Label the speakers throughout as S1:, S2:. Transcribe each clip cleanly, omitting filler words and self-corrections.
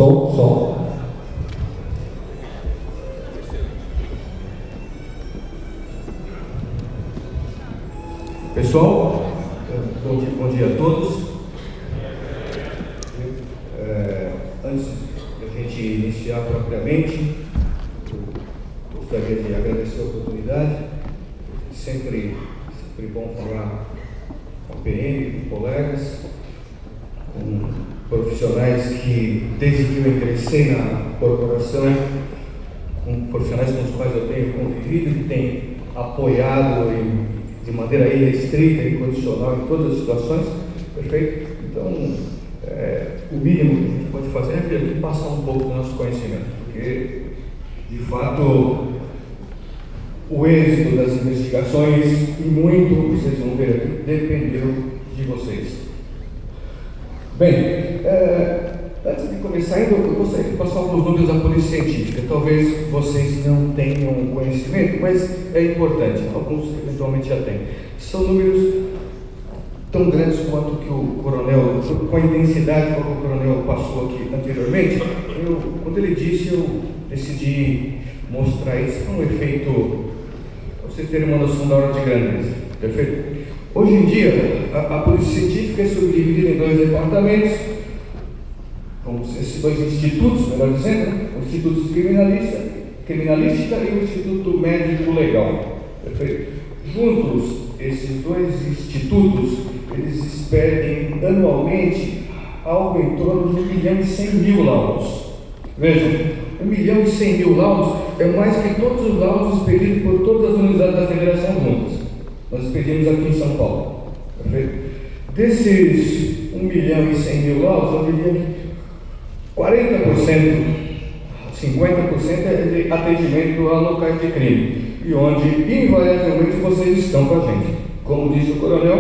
S1: Som. Pessoal, bom dia a todos. Antes de a gente iniciar propriamente, eu gostaria de agradecer a oportunidade. Sempre bom falar com a PM, com colegas, com profissionais que, desde que eu ingressei na corporação, com profissionais com os quais eu tenho convivido, que têm apoiado de maneira irrestrita e incondicional em todas as situações, perfeito? Então, o mínimo que a gente pode fazer é vir aqui passar um pouco do nosso conhecimento, porque, de fato, o êxito das investigações, e muito, vocês vão ver aqui, dependeu de vocês. Bem, antes de começar, eu gostaria de passar alguns números da Polícia Científica. Talvez vocês não tenham conhecimento, mas é importante, alguns eventualmente já têm. São números tão grandes quanto que o coronel, com a intensidade como o coronel passou aqui anteriormente. Quando ele disse, eu decidi mostrar isso com um efeito, para vocês terem uma noção da ordem de grandeza, perfeito? Hoje em dia, a Polícia Científica é subdividida em dois departamentos, esses dois institutos, melhor dizendo, o Instituto Criminalística e o Instituto Médico Legal, perfeito? Juntos, esses dois institutos, eles expedem anualmente algo em torno de 1.100.000 laudos. Vejam, 1.100.000 laudos é mais que todos os laudos expedidos por todas as unidades da Federação juntas. Nós expedimos aqui em São Paulo, perfeito? Desses 1.100.000 laudos, eu diria que 40%, 50% é de atendimento a locais de crime, e onde invariavelmente vocês estão com a gente. Como disse o coronel,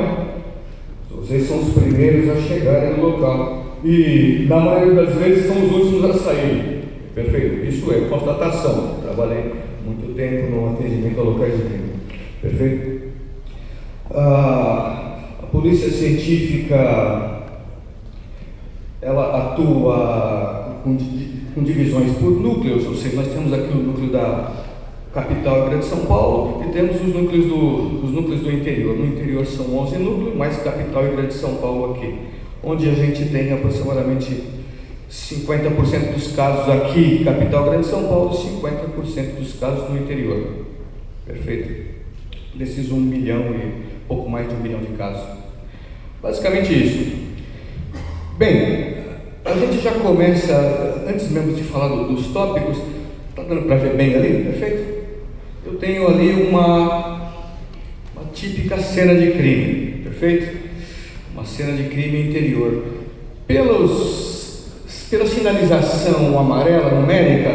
S1: vocês são os primeiros a chegarem no local e, na maioria das vezes, são os últimos a sair. Perfeito? Isso é constatação. Trabalhei muito tempo no atendimento a locais de crime. Perfeito? A Polícia Científica, ela atua com divisões por núcleos, ou seja, nós temos aqui o núcleo da capital e grande São Paulo e temos os núcleos do interior. No interior são 11 núcleos, mais capital e grande São Paulo aqui, onde a gente tem aproximadamente 50% dos casos aqui, capital e grande São Paulo, e 50% dos casos no interior. Perfeito? Desses 1 milhão e pouco mais de 1 milhão de casos. Basicamente isso. Bem, a gente já começa, antes mesmo de falar dos tópicos, está dando para ver bem ali? Perfeito? Eu tenho ali uma típica cena de crime, perfeito? Uma cena de crime interior. Pela sinalização amarela numérica,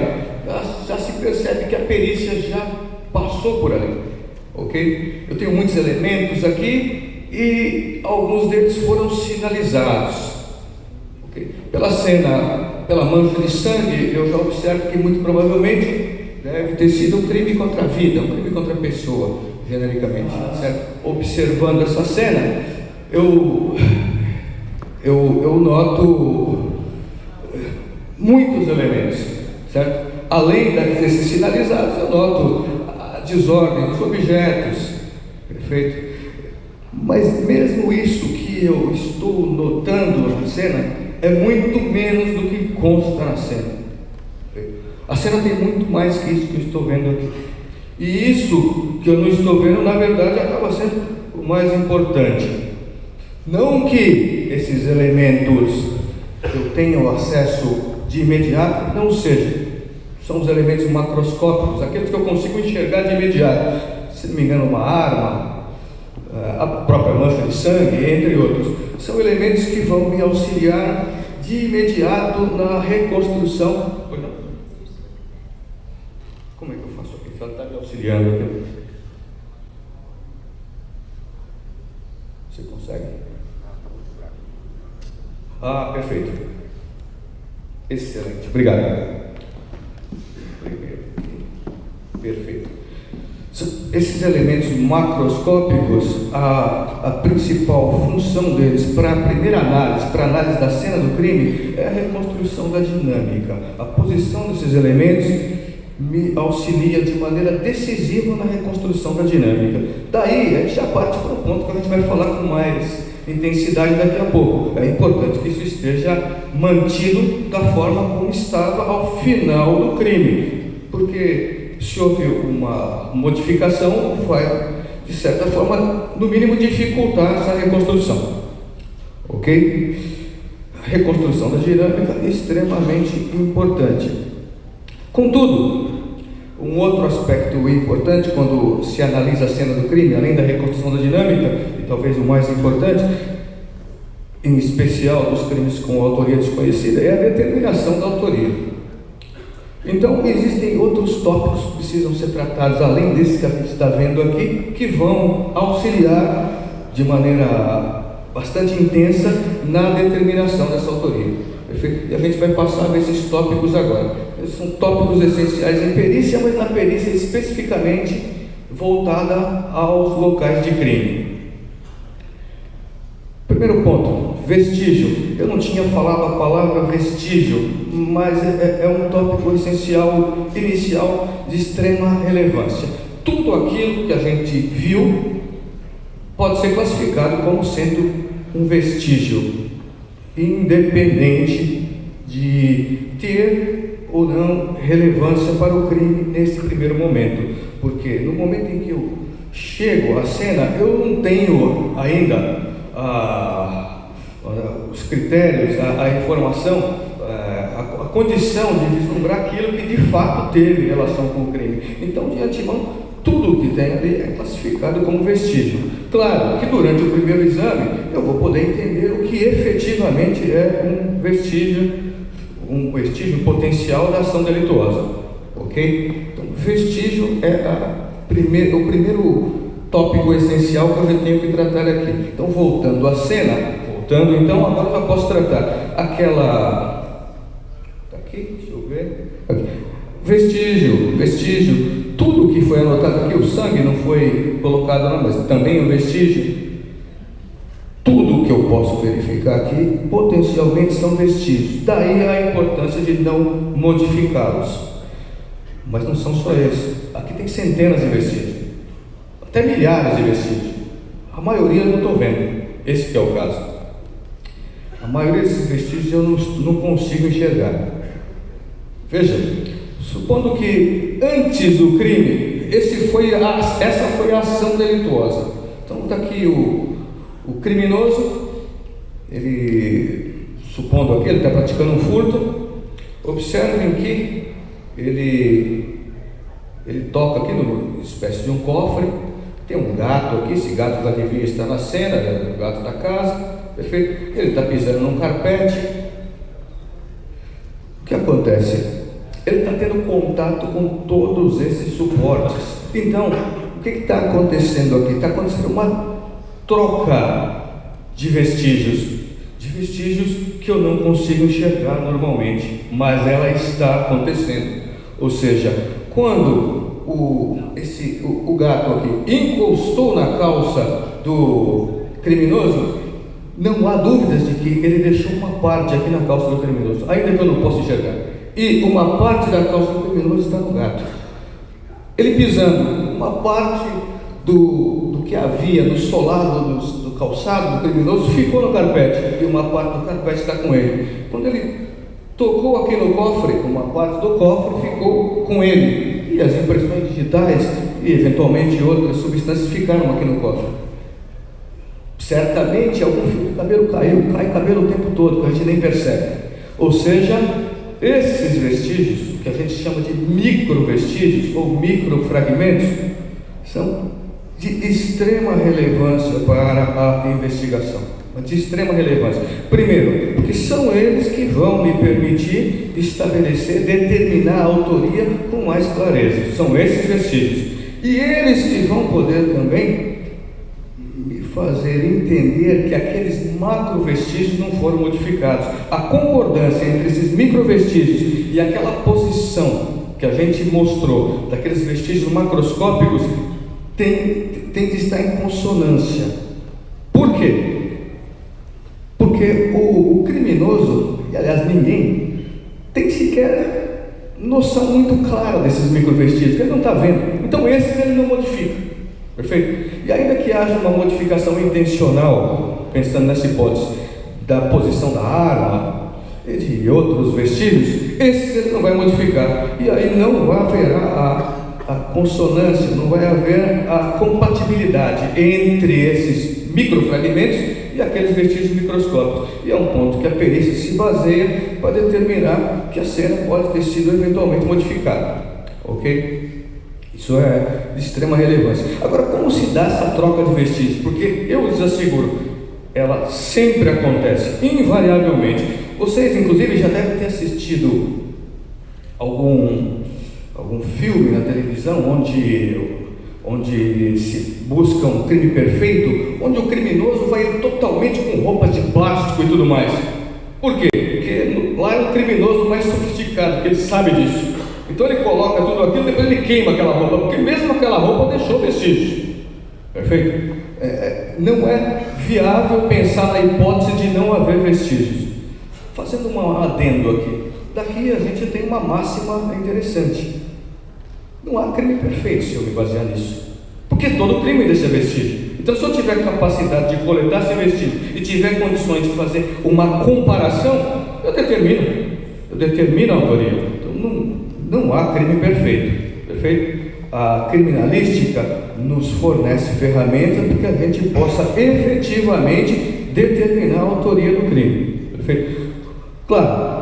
S1: já se percebe que a perícia já passou por ali, ok? Eu tenho muitos elementos aqui e alguns deles foram sinalizados, ok? Pela cena, pela mancha de sangue, eu já observo que muito provavelmente deve ter sido um crime contra a vida, um crime contra a pessoa, genericamente, certo? Observando essa cena, eu noto muitos elementos, certo? Além desses sinalizados, eu noto a desordem dos objetos, perfeito? Mas mesmo isso que eu estou notando na cena é muito menos do que consta na cena. A cena tem muito mais que isso que eu estou vendo aqui. E isso que eu não estou vendo, na verdade, acaba sendo o mais importante. Não que esses elementos que eu tenho acesso de imediato não sejam. São os elementos macroscópicos, aqueles que eu consigo enxergar de imediato. Se não me engano, uma arma, a própria mancha de sangue, entre outros. São elementos que vão me auxiliar de imediato na reconstrução. Como é que eu faço aqui? Ela está me auxiliando aqui. Você consegue? Ah, perfeito. Excelente. Obrigado. Perfeito. Esses elementos macroscópicos, a principal função deles, para a primeira análise, para a análise da cena do crime, é a reconstrução da dinâmica. A posição desses elementos me auxilia de maneira decisiva na reconstrução da dinâmica. Daí, a gente já parte para o ponto que a gente vai falar com mais intensidade daqui a pouco. É importante que isso esteja mantido da forma como estava ao final do crime, porque se houve uma modificação, vai, de certa forma, no mínimo, dificultar essa reconstrução. Ok? A reconstrução da dinâmica é extremamente importante. Contudo, um outro aspecto importante quando se analisa a cena do crime, além da reconstrução da dinâmica, e talvez o mais importante, em especial dos crimes com autoria desconhecida, é a determinação da autoria. Então, existem outros tópicos que precisam ser tratados, além desse que a gente está vendo aqui, que vão auxiliar de maneira bastante intensa na determinação dessa autoria. Perfeito? E a gente vai passar esses tópicos agora. Eles são tópicos essenciais em perícia, mas na perícia especificamente voltada aos locais de crime. Primeiro ponto, vestígio. Eu não tinha falado a palavra vestígio, mas é um tópico essencial, inicial, de extrema relevância. Tudo aquilo que a gente viu pode ser classificado como sendo um vestígio, independente de ter ou não relevância para o crime nesse primeiro momento. Porque no momento em que eu chego à cena, eu não tenho ainda os critérios, a informação, a condição de vislumbrar aquilo que de fato teve relação com o crime. Então, de antemão, tudo o que tem ali é classificado como vestígio. Claro que durante o primeiro exame eu vou poder entender o que efetivamente é um vestígio potencial da ação delituosa. Ok? Então, vestígio é o primeiro tópico essencial que eu já tenho que tratar aqui. Então, voltando à cena, então, agora eu já posso tratar aquela... Está aqui? Deixa eu ver. Aqui. Vestígio. Tudo que foi anotado aqui, o sangue não foi colocado não, mas também o vestígio. Tudo que eu posso verificar aqui, potencialmente são vestígios. Daí a importância de não modificá-los. Mas não são só esses. Aqui tem centenas de vestígios. Até milhares de vestígios. A maioria eu não estou vendo. Esse que é o caso. A maioria desses vestígios eu não consigo enxergar. Veja, supondo que antes do crime, essa foi a ação delituosa. Então está aqui o criminoso, ele, supondo aqui, ele está praticando um furto. Observem que ele toca aqui numa espécie de um cofre. Tem um gato aqui, esse gato já devia estar na cena, é o gato da casa. Perfeito? Ele está pisando num carpete. O que acontece? Ele está tendo contato com todos esses suportes. Então, o que está acontecendo aqui? Está acontecendo uma troca de vestígios que eu não consigo enxergar normalmente, mas ela está acontecendo. Ou seja, quando o gato aqui encostou na calça do criminoso, não há dúvidas de que ele deixou uma parte aqui na calça do criminoso, ainda que eu não possa enxergar. E uma parte da calça do criminoso está no gato. Ele pisando, uma parte do que havia no solado do calçado do criminoso ficou no carpete, e uma parte do carpete está com ele. Quando ele tocou aqui no cofre, uma parte do cofre ficou com ele, e as impressões digitais e eventualmente outras substâncias ficaram aqui no cofre. Certamente algum fio de cabelo cai cabelo o tempo todo, que a gente nem percebe. Ou seja, esses vestígios, que a gente chama de microvestígios ou microfragmentos, são de extrema relevância para a investigação. De extrema relevância. Primeiro, porque são eles que vão me permitir estabelecer, determinar a autoria com mais clareza. São esses vestígios. E eles que vão poder também me fazer entender que aqueles macrovestígios não foram modificados. A concordância entre esses microvestígios e aquela posição que a gente mostrou, daqueles vestígios macroscópicos, tem de estar em consonância. Por quê? Porque o criminoso, e aliás ninguém, tem sequer noção muito clara desses microvestígios, que ele não está vendo. Então esses ele não modifica, perfeito? E ainda que haja uma modificação intencional, pensando nessa hipótese, da posição da arma e de outros vestígios, esses ele não vai modificar. E aí não haverá a consonância, não vai haver a compatibilidade entre esses microfragmentos e aqueles vestígios microscópicos. E é um ponto que a perícia se baseia para determinar que a cena pode ter sido eventualmente modificada. Ok? Isso é de extrema relevância. Agora, como se dá essa troca de vestígios? Porque eu lhes asseguro, ela sempre acontece, invariavelmente. Vocês, inclusive, já devem ter assistido algum filme na televisão onde se busca um crime perfeito, onde o criminoso vai totalmente com roupas de plástico e tudo mais. Por quê? Porque lá é um criminoso mais sofisticado, porque ele sabe disso. Então ele coloca tudo aquilo, depois ele queima aquela roupa, porque mesmo aquela roupa deixou vestígios. Perfeito? Não é viável pensar na hipótese de não haver vestígios. Fazendo um adendo aqui, daqui a gente tem uma máxima interessante. Não há crime perfeito se eu me basear nisso, porque todo crime deixa vestígio. Então, se eu tiver capacidade de coletar esse vestígio e tiver condições de fazer uma comparação, eu determino a autoria. Então, não há crime perfeito, perfeito? A criminalística nos fornece ferramentas para que a gente possa efetivamente determinar a autoria do crime, perfeito? Claro,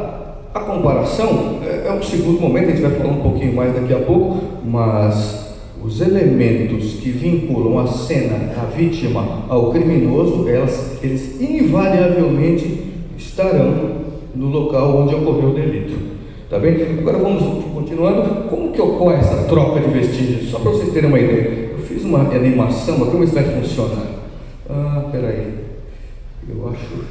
S1: a comparação é um segundo momento, a gente vai falar um pouquinho mais daqui a pouco, mas os elementos que vinculam a cena, a vítima ao criminoso, eles invariavelmente estarão no local onde ocorreu o delito. Tá bem? Agora vamos continuando. Como que ocorre essa troca de vestígios? Só para vocês terem uma ideia. Eu fiz uma animação, mas como isso vai funcionar? Peraí. Eu acho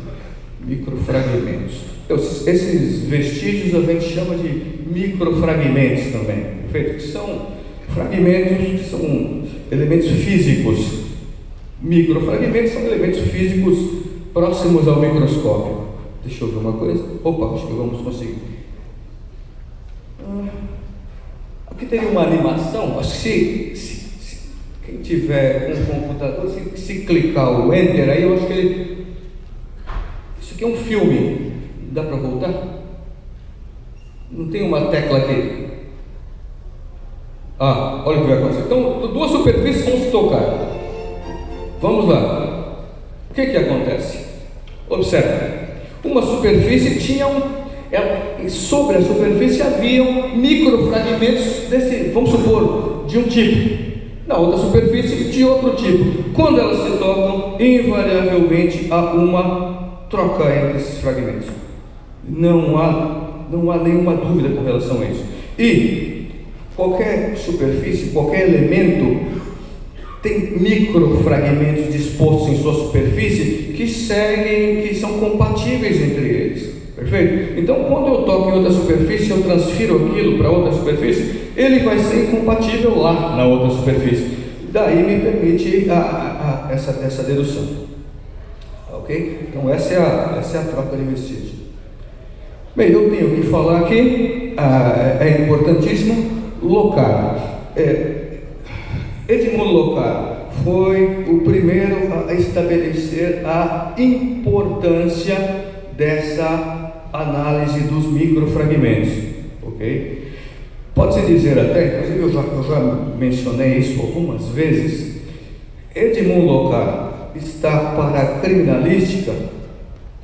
S1: microfragmentos. Esses vestígios a gente chama de microfragmentos também. Perfeito? Que são fragmentos, que são elementos físicos. Microfragmentos são elementos físicos próximos ao microscópio. Deixa eu ver uma coisa. Opa, acho que vamos conseguir. Aqui teria uma animação. Acho que se quem tiver um computador, se clicar o Enter aí, eu acho que ele. Isso aqui é um filme. Dá para voltar? Não tem uma tecla aqui. Olha o que vai acontecer. Então, duas superfícies vão se tocar. Vamos lá. O que acontece? Observe. Uma superfície tinha sobre a superfície haviam microfragmentos desse, vamos supor, de um tipo. Na outra superfície de outro tipo. Quando elas se tocam, invariavelmente há uma troca entre esses fragmentos. Não há nenhuma dúvida com relação a isso. E qualquer superfície, qualquer elemento tem microfragmentos dispostos em sua superfície que são compatíveis entre eles. Perfeito? Então, quando eu toco em outra superfície, eu transfiro aquilo para outra superfície, ele vai ser incompatível lá na outra superfície. Daí me permite essa dedução. Ok? Então, essa é a troca de vestígio. Bem, eu tenho que falar aqui, é importantíssimo, Locard. Edmundo Locard foi o primeiro a estabelecer a importância dessa análise dos microfragmentos, ok? Pode-se dizer até, inclusive eu já mencionei isso algumas vezes, Edmundo Locard está para a criminalística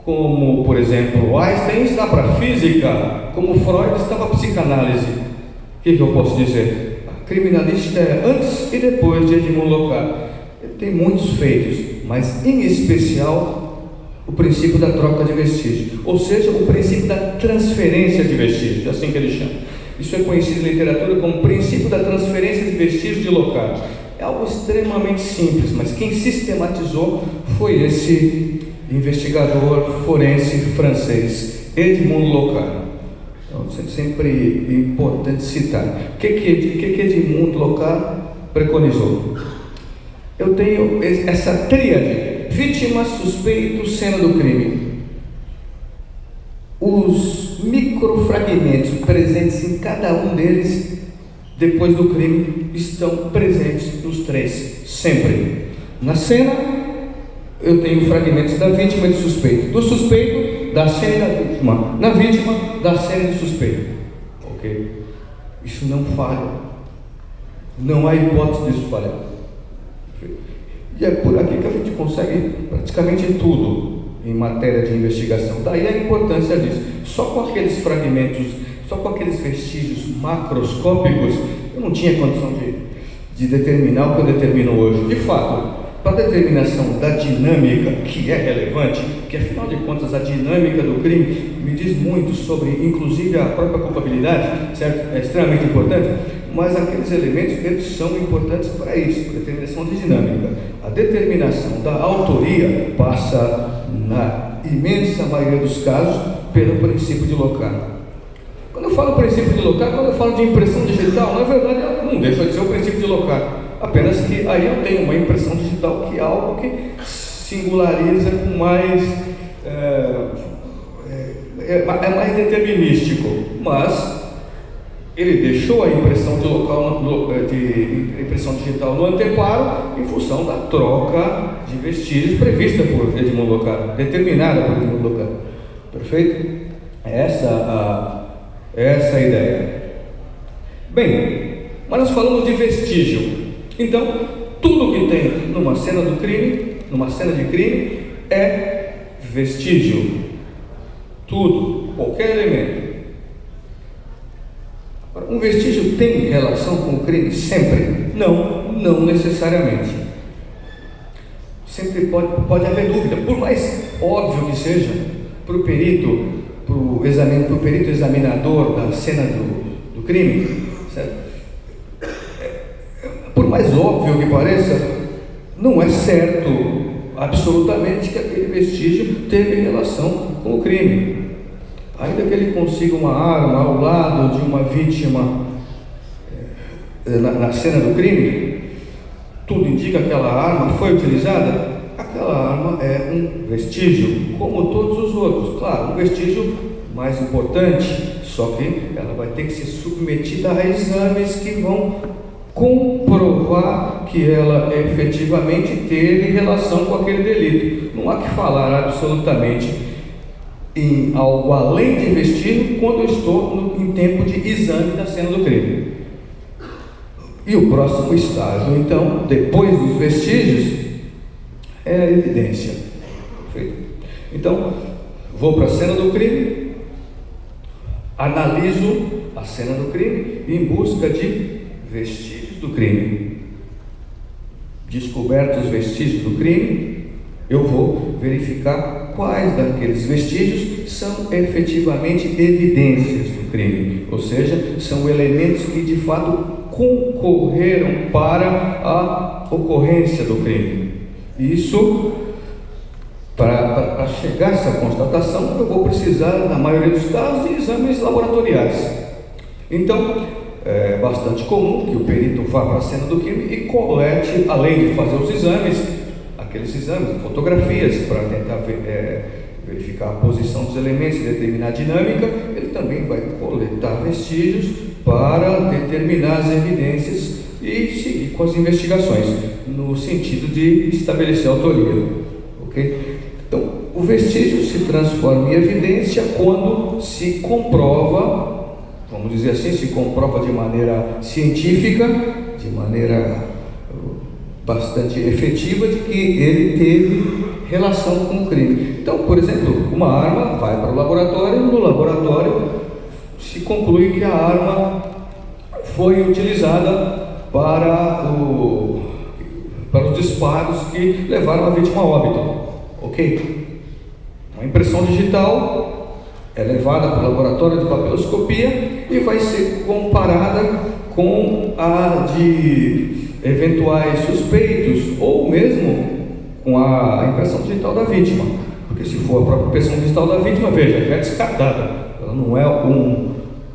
S1: como, por exemplo, Einstein está para a física, como Freud está para a psicanálise. O que eu posso dizer? A criminalística é antes e depois de Edmundo Locard. Ele tem muitos feitos, mas em especial o princípio da troca de vestígios, ou seja, o princípio da transferência de vestígios, assim que ele chama. Isso é conhecido em literatura como princípio da transferência de vestígios de Locard. É algo extremamente simples, mas quem sistematizou foi esse investigador forense francês, Edmundo Locard. Então, sempre é importante citar. O que Edmundo Locard preconizou? Eu tenho essa tríade: vítima, suspeito, cena do crime. Os microfragmentos presentes em cada um deles, depois do crime, estão presentes nos três, sempre. Na cena, eu tenho fragmentos da vítima e do suspeito. Do suspeito, da cena e da vítima. Na vítima, da cena e do suspeito. Ok? Isso não falha. Não há hipótese disso falhar. E é por aqui que a gente consegue praticamente tudo em matéria de investigação. Daí a importância disso. Só com aqueles fragmentos, só com aqueles vestígios macroscópicos, eu não tinha condição de determinar o que eu determino hoje. De fato, para a determinação da dinâmica, que é relevante, que afinal de contas a dinâmica do crime me diz muito sobre, inclusive, a própria culpabilidade, certo? É extremamente importante, mas aqueles elementos, eles são importantes para isso, para a determinação de dinâmica. A determinação da autoria passa, na imensa maioria dos casos, pelo princípio de Locard. Quando eu falo princípio de Locard, quando eu falo de impressão digital, na verdade não deixa de ser o princípio de Locard, apenas que aí eu tenho uma impressão digital que é algo que singulariza com mais é mais determinístico, mas ele deixou a impressão de impressão digital no anteparo em função da troca de vestígios prevista por Edmundo Locard, determinada por Edmundo Locard. Perfeito? Essa a ideia. Bem, mas nós falamos de vestígio. Então, tudo que tem numa cena do crime, numa cena de crime, é vestígio. Tudo, qualquer elemento. Um vestígio tem relação com o crime? Sempre? Não necessariamente. Sempre pode haver dúvida, por mais óbvio que seja, para o perito examinador da cena do crime, certo? Por mais óbvio que pareça, não é certo absolutamente que aquele vestígio teve relação com o crime. Ainda que ele consiga uma arma ao lado de uma vítima na cena do crime, tudo indica que aquela arma foi utilizada. Aquela arma é um vestígio, como todos os outros. Claro, um vestígio mais importante, só que ela vai ter que ser submetida a exames que vão comprovar que ela efetivamente teve relação com aquele delito. Não há que falar absolutamente em algo além de vestígio quando eu estou em tempo de exame da cena do crime. E o próximo estágio, então, depois dos vestígios, é a evidência. Perfeito? Então, vou para a cena do crime, analiso a cena do crime em busca de vestígios do crime. Descobertos os vestígios do crime, eu vou verificar quais daqueles vestígios são efetivamente evidências do crime, ou seja, são elementos que de fato concorreram para a ocorrência do crime. Isso, para chegar a essa constatação, eu vou precisar, na maioria dos casos, de exames laboratoriais. Então, é bastante comum que o perito vá para a cena do crime e colete, além de fazer os exames, aqueles exames, fotografias, para tentar verificar a posição dos elementos e determinar a dinâmica. Ele também vai coletar vestígios para determinar as evidências e seguir com as investigações, no sentido de estabelecer a autoria. Ok? Então, o vestígio se transforma em evidência quando se comprova, vamos dizer assim, se comprova de maneira científica, de maneira bastante efetiva, de que ele teve relação com o crime. Então, por exemplo, uma arma vai para o laboratório, no laboratório se conclui que a arma foi utilizada para os disparos que levaram a vítima a óbito. Ok? Uma impressão digital é levada para o laboratório de papiloscopia e vai ser comparada com a de eventuais suspeitos ou mesmo com a impressão digital da vítima, porque se for a própria impressão digital da vítima, veja, é descartada, ela não é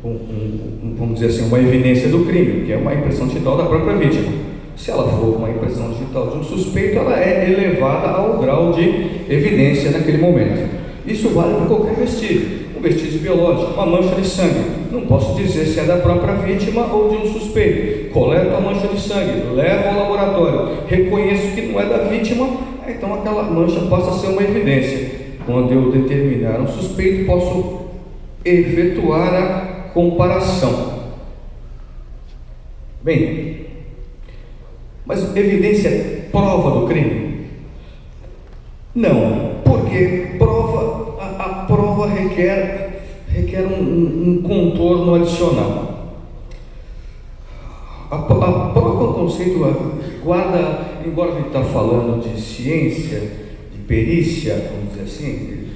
S1: vamos dizer assim, uma evidência do crime, que é uma impressão digital da própria vítima. Se ela for uma impressão digital de um suspeito, ela é elevada ao grau de evidência naquele momento. Isso vale para qualquer vestígio. Um vestígio biológico, uma mancha de sangue. Não posso dizer se é da própria vítima ou de um suspeito. Coleto a mancha de sangue, levo ao laboratório, reconheço que não é da vítima, então aquela mancha passa a ser uma evidência. Quando eu determinar um suspeito, posso efetuar a comparação. Bem, mas evidência é prova do crime? Não, porque a prova requer um contorno adicional. A prova é um conceito, guarda, embora a gente está falando de ciência, de perícia, vamos dizer assim,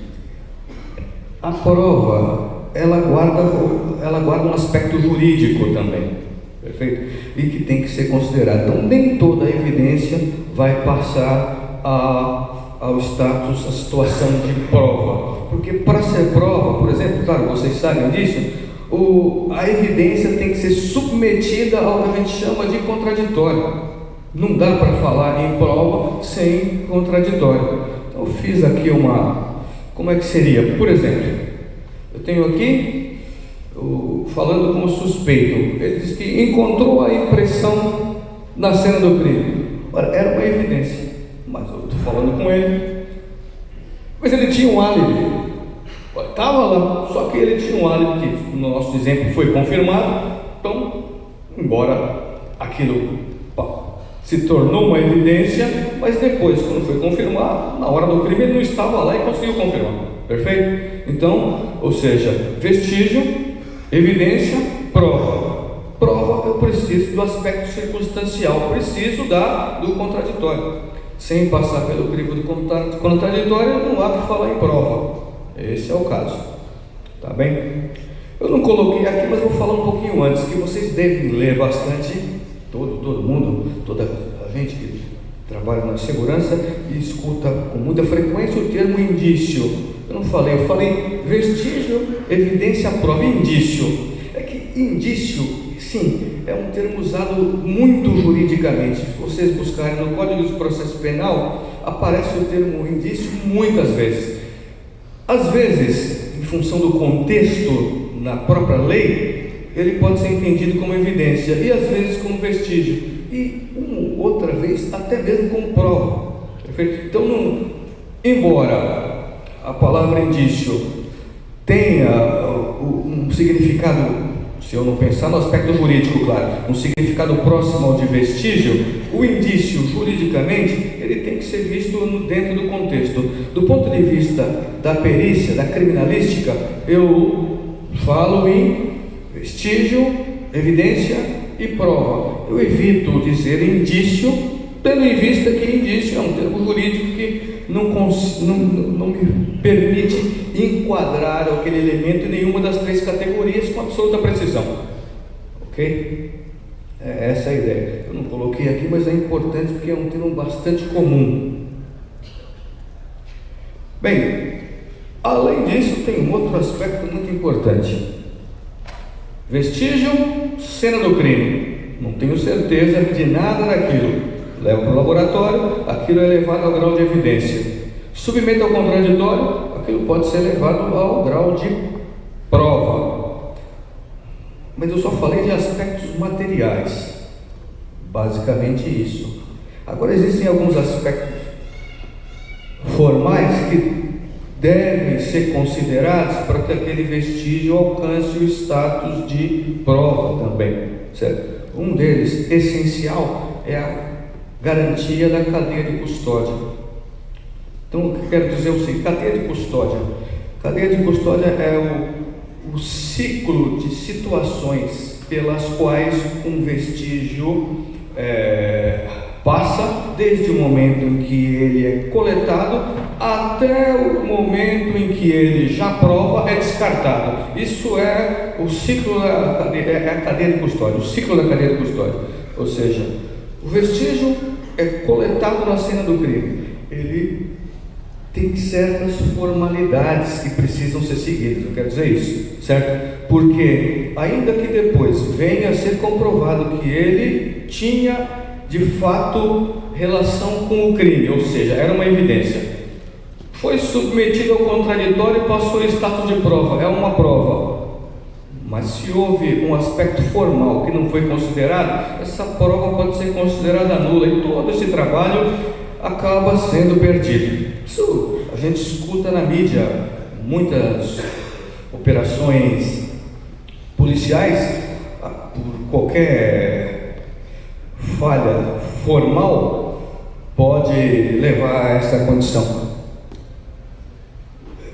S1: a prova, ela guarda um aspecto jurídico também, perfeito? E que tem que ser considerado. Então, nem toda a evidência vai passar ao status, a situação de prova, porque para ser prova, por exemplo, claro, vocês sabem disso, a evidência tem que ser submetida ao que a gente chama de contraditório. Não dá para falar em prova sem contraditório. Então, eu fiz aqui como é que seria? Por exemplo, eu tenho aqui, falando como suspeito, ele diz que encontrou a impressão na cena do crime. Ora, era uma evidência, mas eu estou falando com ele, mas ele tinha um álibi. Estava lá, só que ele tinha um álibi que no nosso exemplo foi confirmado. Então, embora aquilo se tornou uma evidência, mas depois, quando foi confirmado, na hora do crime ele não estava lá e conseguiu confirmar. Perfeito? Então, ou seja, vestígio, evidência, prova. Prova, eu preciso do aspecto circunstancial, preciso do contraditório. Sem passar pelo crivo do contraditório, não há que falar em prova. Esse é o caso, tá bem? Eu não coloquei aqui, mas vou falar um pouquinho antes, que vocês devem ler bastante, todo mundo, toda a gente que trabalha na segurança e escuta com muita frequência o termo indício. Eu falei vestígio, evidência, prova. Indício, é que indício, sim, é um termo usado muito juridicamente. Se vocês buscarem no Código de Processo Penal, aparece o termo indício muitas vezes. Às vezes, em função do contexto na própria lei, ele pode ser entendido como evidência, e às vezes como vestígio, e outra vez até mesmo como prova. Perfeito? Então, embora a palavra indício tenha um significado, se eu não pensar no aspecto jurídico, claro, um significado próximo ao de vestígio, o indício, juridicamente, ele tem que ser visto dentro do contexto. Do ponto de vista da perícia, da criminalística, eu falo em vestígio, evidência e prova. Eu evito dizer indício, tendo em vista que indício é um termo jurídico que não me permite enquadrar aquele elemento em nenhuma das três categorias com absoluta precisão. Ok? Essa é a ideia. Eu não coloquei aqui, mas é importante porque é um termo bastante comum. Bem, além disso, tem um outro aspecto muito importante. Vestígio, cena do crime. Não tenho certeza de nada daquilo. Levo para o laboratório, aquilo é levado ao grau de evidência. Submeto ao contraditório, aquilo pode ser levado ao grau de prova. Mas eu só falei de aspectos materiais, basicamente isso. Agora existem alguns aspectos formais que devem ser considerados para que aquele vestígio alcance o status de prova também, certo? Um deles, essencial, é a garantia da cadeia de custódia. Então, o que eu quero dizer é o seguinte: cadeia de custódia. Cadeia de custódia é o ciclo de situações pelas quais um vestígio passa, desde o momento em que ele é coletado até o momento em que ele já prova, é descartado. Isso é o ciclo da cadeia, é a cadeia de custódia, o ciclo da cadeia de custódia. Ou seja, o vestígio é coletado na cena do crime, ele tem certas formalidades que precisam ser seguidas, eu quero dizer isso, certo? Porque, ainda que depois venha a ser comprovado que ele tinha, de fato, relação com o crime, ou seja, era uma evidência, foi submetido ao contraditório e passou o status de prova, é uma prova. Mas se houve um aspecto formal que não foi considerado, essa prova pode ser considerada nula e todo esse trabalho acaba sendo perdido. Isso a gente escuta na mídia, muitas operações policiais, por qualquer falha formal, pode levar a essa condição.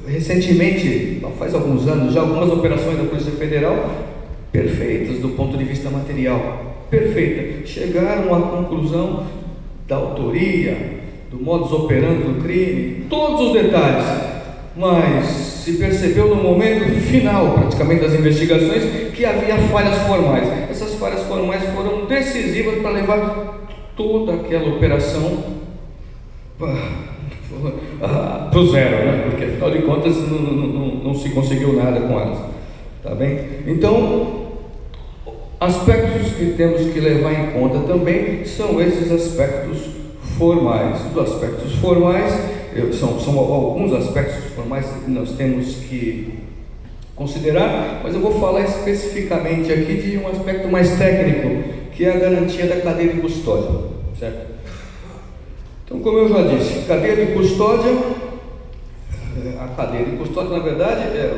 S1: Recentemente, faz alguns anos, já algumas operações da Polícia Federal, perfeitas do ponto de vista material, perfeita, chegaram à conclusão da autoria, do modus operandi do crime, todos os detalhes, mas se percebeu no momento final, praticamente, das investigações, que havia falhas formais. Essas falhas formais foram decisivas para levar toda aquela operação para o zero, né? Porque afinal de contas não se conseguiu nada com elas, tá bem? Então, aspectos que temos que levar em conta também são esses aspectos formais. Os aspectos formais são alguns aspectos formais que nós temos que considerar, mas eu vou falar especificamente aqui de um aspecto mais técnico, que é a garantia da cadeia de custódia, certo? Então, como eu já disse, cadeia de custódia, a cadeia de custódia, na verdade, é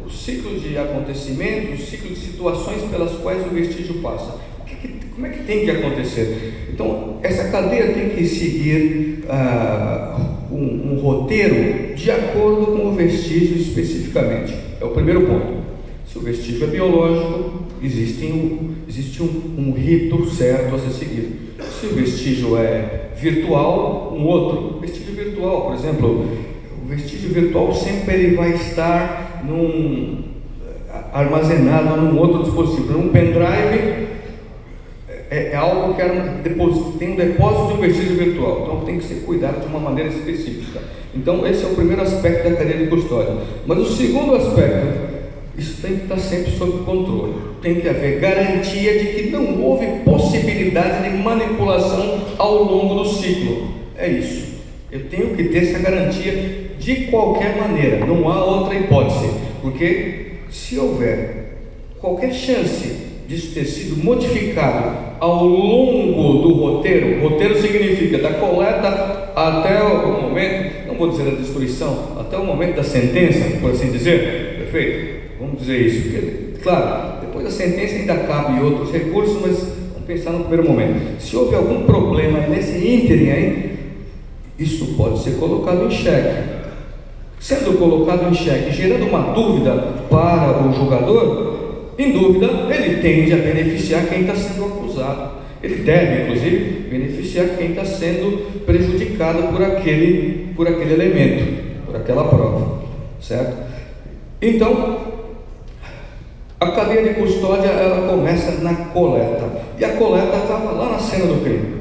S1: o ciclo de acontecimentos, o ciclo de situações pelas quais o vestígio passa. Como é que tem que acontecer? Então, essa cadeia tem que seguir um roteiro de acordo com o vestígio especificamente. É o primeiro ponto. Se o vestígio é biológico, existe um rito certo a ser seguido. Se o vestígio é virtual, um outro vestígio virtual, por exemplo, o vestígio virtual sempre ele vai estar armazenado num outro dispositivo. Um pendrive é algo que tem um depósito de um vestígio virtual, então tem que ser cuidado de uma maneira específica. Então esse é o primeiro aspecto da cadeia de custódia. Mas o segundo aspecto, isso tem que estar sempre sob controle. Tem que haver garantia de que não houve possibilidade de manipulação ao longo do ciclo. É isso. Eu tenho que ter essa garantia de qualquer maneira, não há outra hipótese. Porque se houver qualquer chance disso ter sido modificado ao longo do roteiro, roteiro significa da coleta até o momento, não vou dizer da destruição, até o momento da sentença, por assim dizer, perfeito? Vamos dizer isso, porque, claro, depois da sentença ainda cabe outros recursos, mas vamos pensar no primeiro momento. Se houve algum problema nesse ínterim aí, isso pode ser colocado em xeque. Sendo colocado em xeque, gerando uma dúvida para o julgador, em dúvida, ele tende a beneficiar quem está sendo acusado. Ele deve, inclusive, beneficiar quem está sendo prejudicado por aquele elemento, por aquela prova, certo? Então, a cadeia de custódia, ela começa na coleta. E a coleta estava lá na cena do crime.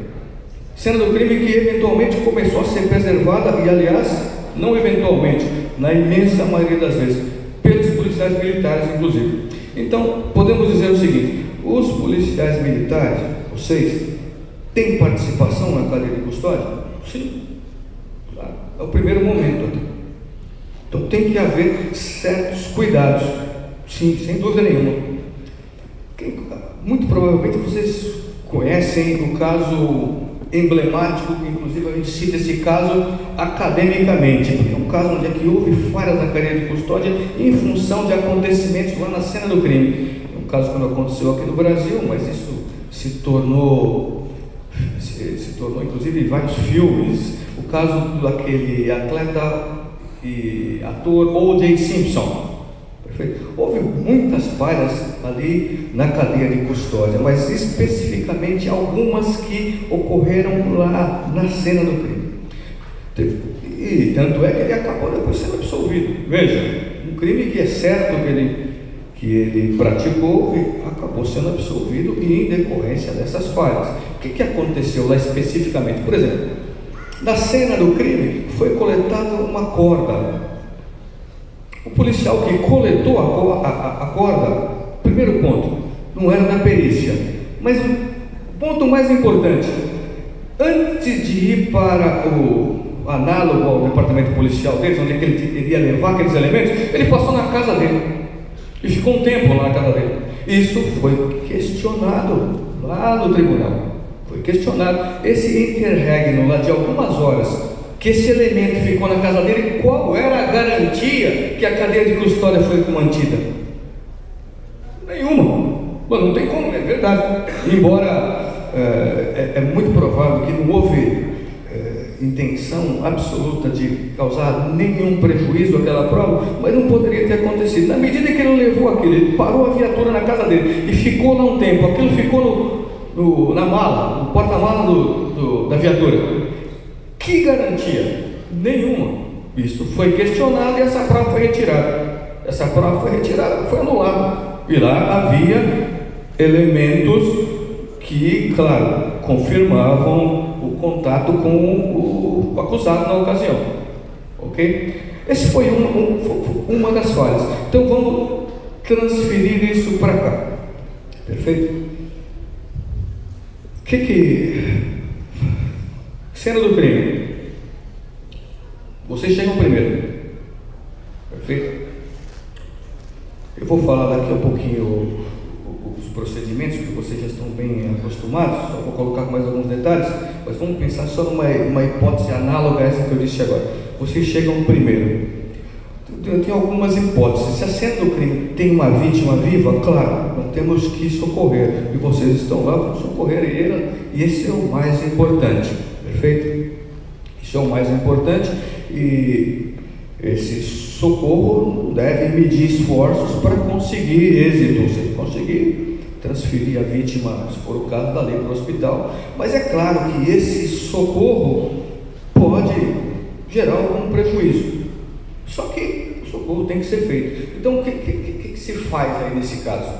S1: Cena do crime que eventualmente começou a ser preservada, e aliás, não eventualmente, na imensa maioria das vezes, pelos policiais militares, inclusive. Então, podemos dizer o seguinte: os policiais militares, vocês, têm participação na cadeia de custódia? Sim, claro, é o primeiro momento. Então, tem que haver certos cuidados, sim, sem dúvida nenhuma. Muito provavelmente vocês conhecem o caso emblemático, que inclusive a gente cita esse caso academicamente, porque é um caso onde é que houve falhas na cadeia de custódia em função de acontecimentos lá na cena do crime. É um caso que não aconteceu aqui no Brasil, mas isso se tornou inclusive vários filmes. O caso daquele atleta e ator O.J. Simpson. Perfeito? Houve muitas falhas ali na cadeia de custódia, mas especificamente algumas que ocorreram lá na cena do crime. E tanto é que ele acabou depois sendo absolvido. Veja, um crime que é certo que ele praticou, e acabou sendo absolvido em decorrência dessas falhas. O que aconteceu lá especificamente? Por exemplo, Na cena do crime foi coletada uma corda. O policial que coletou a corda, primeiro ponto, não era da perícia, mas o ponto mais importante, antes de ir para o análogo ao departamento policial deles, onde é que ele iria levar aqueles elementos, ele passou na casa dele e ficou um tempo lá na casa dele. Isso foi questionado lá no tribunal. Foi questionado esse interregno lá de algumas horas, que esse elemento ficou na casa dele, qual era a garantia que a cadeia de custódia foi mantida? Nenhuma. Bom, não tem como, é verdade. Embora é muito provável que não houve intenção absoluta de causar nenhum prejuízo àquela prova, mas não poderia ter acontecido. Na medida que ele levou aquilo, ele parou a viatura na casa dele e ficou lá um tempo, aquilo ficou na mala, no porta-mala da viatura. Que garantia? Nenhuma. Isso foi questionado e essa prova foi retirada. Essa prova foi retirada, foi anulada. E lá havia elementos que, claro, confirmavam o contato com o acusado na ocasião. Ok? Esse foi uma das falhas. Então vamos transferir isso para cá. Perfeito? Cena do crime. Vocês chegam primeiro. Perfeito? Eu vou falar daqui a pouquinho os procedimentos, que vocês já estão bem acostumados. Só vou colocar mais alguns detalhes, mas vamos pensar só numa hipótese análoga a essa que eu disse agora. Vocês chegam primeiro. Tem algumas hipóteses. Se a cena do crime tem uma vítima viva, claro, nós temos que socorrer. E vocês estão lá para socorrer ele, e esse é o mais importante. Perfeito? Isso é o mais importante. E esse socorro deve medir esforços para conseguir êxito. Você conseguir transferir a vítima, se for o caso, dali para o hospital. Mas é claro que esse socorro pode gerar algum prejuízo. Só que o socorro tem que ser feito. Então, o que se faz aí nesse caso?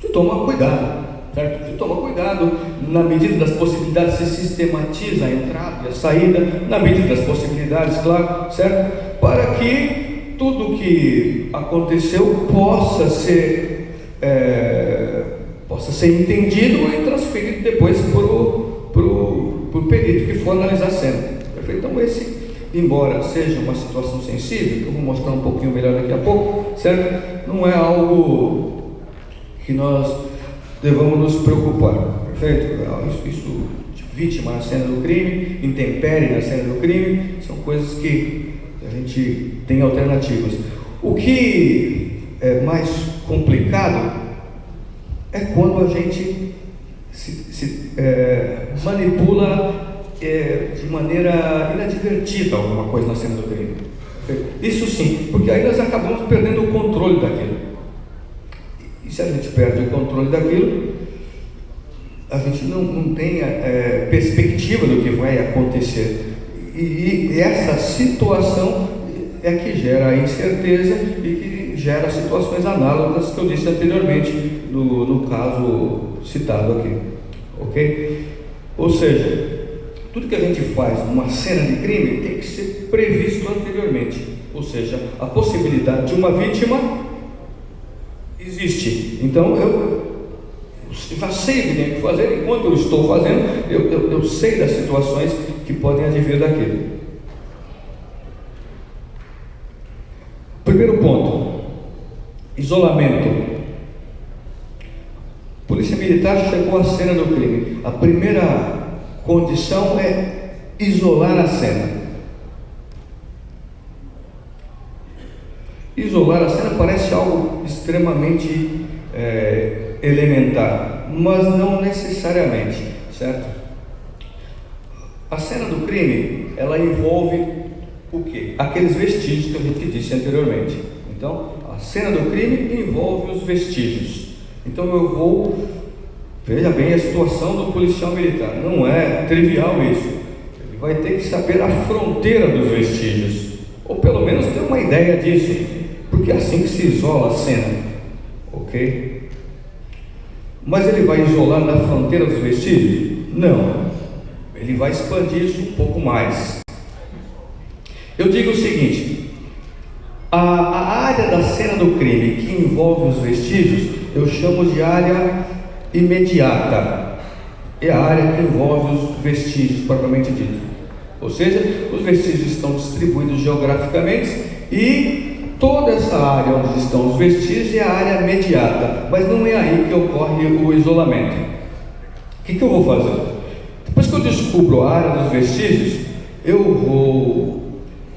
S1: Se toma cuidado, certo? Se toma cuidado, na medida das possibilidades, se sistematiza a entrada e a saída, na medida das possibilidades, claro, certo? Para que tudo que aconteceu possa ser entendido e transferido depois para o perito que for analisar a cena. Perfeito? Então, embora seja uma situação sensível, que eu vou mostrar um pouquinho melhor daqui a pouco, certo? Não é algo que nós devamos nos preocupar, perfeito? Isso de vítima na cena do crime, intempérie na cena do crime, são coisas que a gente tem alternativas. O que é mais complicado é quando a gente manipula de maneira inadvertida alguma coisa na cena do crime. Isso sim, porque aí nós acabamos perdendo o controle daquilo. E se a gente perde o controle daquilo, a gente não tem perspectiva do que vai acontecer. E essa situação é que gera a incerteza e que gera situações análogas que eu disse anteriormente no caso citado aqui. Ok? Ou seja, tudo que a gente faz numa cena de crime tem que ser previsto anteriormente. Ou seja, a possibilidade de uma vítima existe. Então eu já sei o que tenho que fazer. Enquanto eu estou fazendo, eu sei das situações que podem advir daquilo. Primeiro ponto: isolamento. Polícia Militar chegou à cena do crime. A primeira condição é isolar a cena. Isolar a cena parece algo extremamente elementar, mas não necessariamente, certo? A cena do crime, ela envolve o quê? Aqueles vestígios que a gente disse anteriormente. Então, a cena do crime envolve os vestígios. Então veja bem a situação do policial militar, não é trivial isso. Ele vai ter que saber a fronteira dos vestígios, ou pelo menos ter uma ideia disso, porque é assim que se isola a cena, ok? Mas ele vai isolar na fronteira dos vestígios? Não. ele vai expandir isso um pouco mais. Eu digo o seguinte: a área da cena do crime que envolve os vestígios, eu chamo de área imediata. É a área que envolve os vestígios propriamente dito. Ou seja, os vestígios estão distribuídos geograficamente e toda essa área onde estão os vestígios é a área imediata, mas não é aí que ocorre o isolamento. O que eu vou fazer? Depois que eu descubro a área dos vestígios, eu vou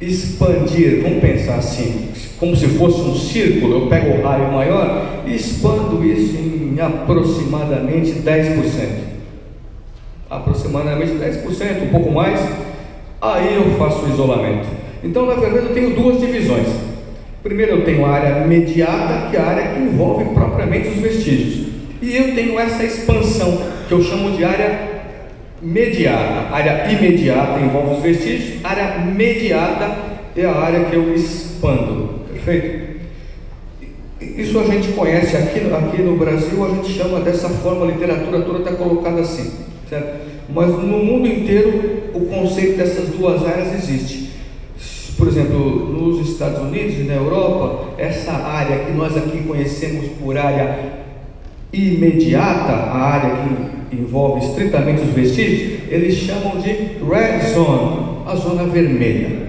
S1: expandir, vamos pensar assim, como se fosse um círculo. Eu pego o raio maior e expando isso em aproximadamente 10%. Aproximadamente 10%, um pouco mais, aí eu faço o isolamento. Então, na verdade, eu tenho duas divisões. Primeiro, eu tenho a área imediata, que é a área que envolve propriamente os vestígios, e eu tenho essa expansão, que eu chamo de área mediata. A área imediata envolve os vestígios, a área mediata é a área que eu expando. Perfeito? Isso a gente conhece aqui no Brasil, a gente chama dessa forma, a literatura toda está colocada assim, certo? Mas no mundo inteiro o conceito dessas duas áreas existe. Por exemplo, nos Estados Unidos e na Europa, essa área que nós aqui conhecemos por área imediata, a área que envolve estritamente os vestígios, eles chamam de red zone, a zona vermelha.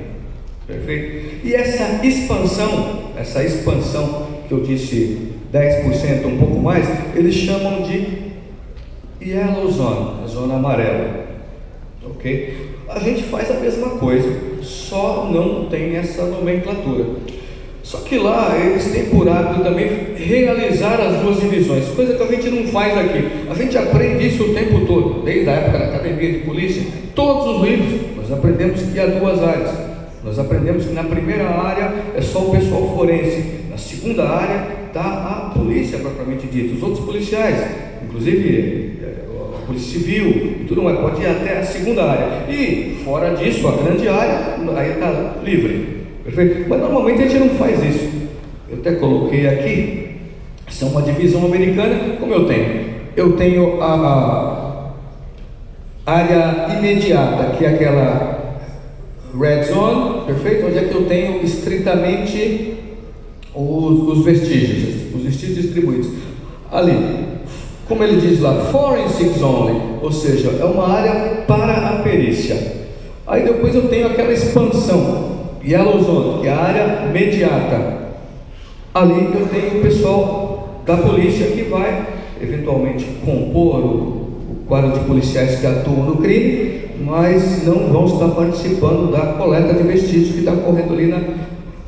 S1: Perfeito? E essa expansão que eu disse 10%, um pouco mais, eles chamam de yellow zone, a zona amarela. Ok? A gente faz a mesma coisa, só não tem essa nomenclatura. Só que lá eles têm por hábito também realizar as duas divisões, coisa que a gente não faz aqui. A gente aprende isso o tempo todo, desde a época da academia de polícia. Todos os livros nós aprendemos que há duas áreas. Nós aprendemos que na primeira área é só o pessoal forense, na segunda área está a polícia propriamente dita, os outros policiais, inclusive a polícia civil e tudo mais, pode ir até a segunda área, e fora disso, a grande área, aí está livre. Perfeito? Mas normalmente a gente não faz isso. Eu até coloquei aqui, isso é uma divisão americana, como eu tenho. Eu tenho a área imediata, que é aquela red zone, perfeito? Onde é que eu tenho estritamente os vestígios distribuídos. Ali, como ele diz lá, forensics only, ou seja, é uma área para a perícia. Aí depois eu tenho aquela expansão, yellow zone, que é a área imediata. Ali eu tenho o pessoal da polícia que vai eventualmente compor o quadro de policiais que atuam no crime, mas não vão estar participando da coleta de vestígios que está ocorrendo ali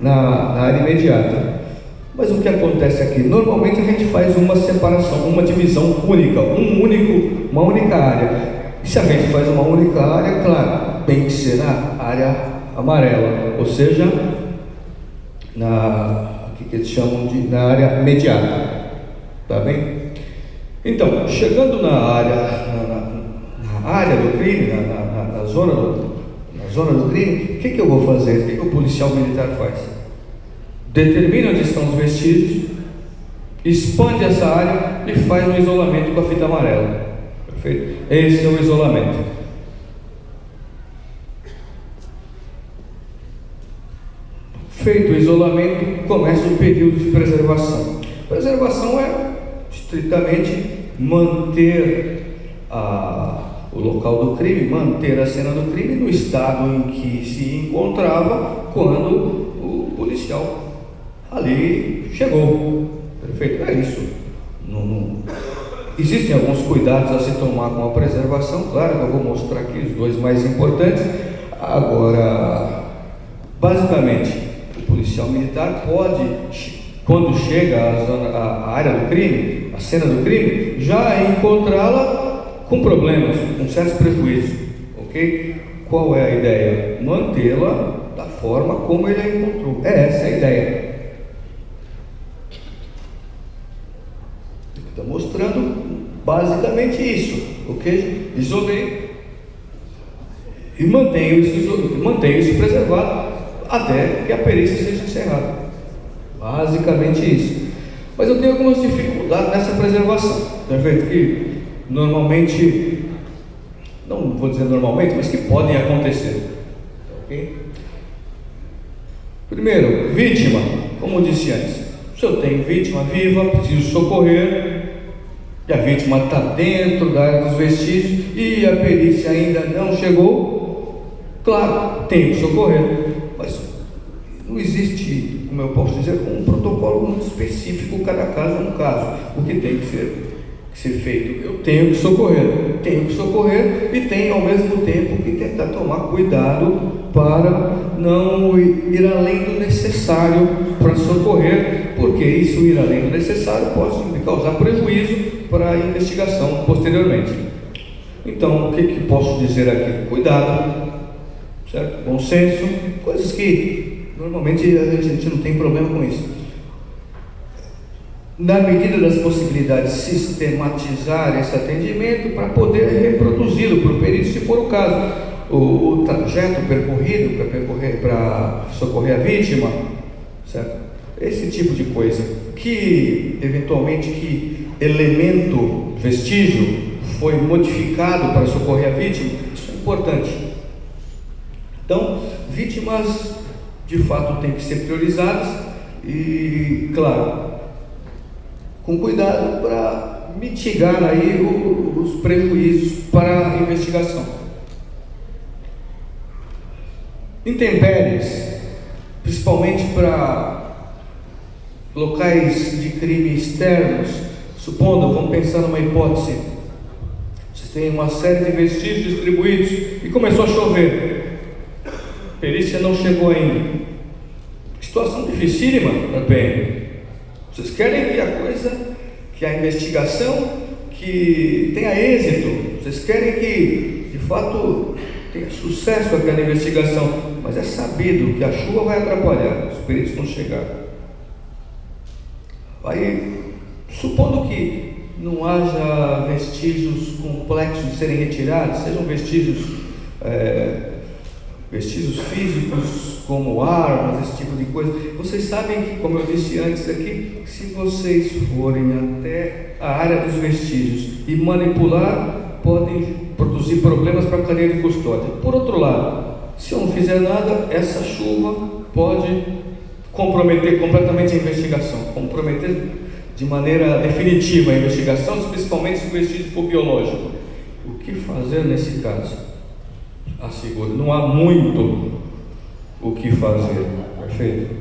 S1: na área imediata. Mas o que acontece aqui? Normalmente a gente faz uma separação, uma divisão única, uma única área. E se a gente faz uma única área, claro, tem que ser na área amarela, ou seja, que eles chamam de na área imediata. Tá bem? Então, chegando na área do crime, na zona do crime, o que eu vou fazer? O que o policial militar faz? Determina onde estão os vestígios, expande essa área e faz um isolamento com a fita amarela. Perfeito? Esse é o isolamento. Feito o isolamento, começa o período de preservação. Preservação é estritamente manter o local do crime, manter a cena do crime no estado em que se encontrava quando o policial ali chegou. Perfeito? É isso. Existem alguns cuidados a se tomar com a preservação, claro, eu vou mostrar aqui os dois mais importantes. Agora, basicamente, o policial militar pode, quando chega à área do crime, a cena do crime, já encontrá-la com problemas, com certos prejuízos, ok? Qual é a ideia? Mantê-la da forma como ele a encontrou. Essa é a ideia. Está mostrando basicamente isso, ok? Isolei e mantenho isso preservado até que a perícia seja encerrada. Basicamente isso. Mas eu tenho algumas dificuldades nessa preservação. Perfeito? Que normalmente não vou dizer normalmente, mas que podem acontecer. Ok? Primeiro, vítima, como eu disse antes, se eu tenho vítima viva, preciso socorrer, e a vítima está dentro da área dos vestígios e a perícia ainda não chegou, claro, tenho que socorrer, mas não existe, como eu posso dizer, um protocolo muito específico, cada caso é um caso, o que tem que ser feito. Eu tenho que socorrer e tenho ao mesmo tempo que tentar tomar cuidado para não ir além do necessário para socorrer, porque isso ir além do necessário pode causar prejuízo para a investigação posteriormente. Então, o que posso dizer aqui? Cuidado, certo? Bom senso, coisas que normalmente a gente não tem problema com isso. Na medida das possibilidades, sistematizar esse atendimento para poder reproduzi-lo para o perito, se for o caso. O trajeto percorrido para socorrer a vítima, certo? Esse tipo de coisa. Que, eventualmente, que elemento, vestígio, foi modificado para socorrer a vítima, isso é importante. Então, vítimas, de fato, têm que ser priorizadas e, claro, com cuidado para mitigar aí os prejuízos para a investigação. Intempéries, principalmente para locais de crime externos, supondo, vamos pensar numa hipótese, você tem uma série de vestígios distribuídos e começou a chover, a perícia não chegou ainda, situação dificílima para a PM. Vocês querem que a investigação que tenha êxito, vocês querem que de fato tenha sucesso aquela investigação, mas é sabido que a chuva vai atrapalhar, os peritos não chegaram. Aí, supondo que não haja vestígios complexos de serem retirados, sejam vestígios físicos como armas, esse tipo de coisa, vocês sabem que, como eu disse antes aqui, se vocês forem até a área dos vestígios e manipular, podem produzir problemas para a cadeia de custódia. Por outro lado, se eu não fizer nada, essa chuva pode comprometer completamente a investigação, comprometer de maneira definitiva a investigação, principalmente se o vestígio for biológico. O que fazer nesse caso? Asseguro, não há muito o que fazer, perfeito?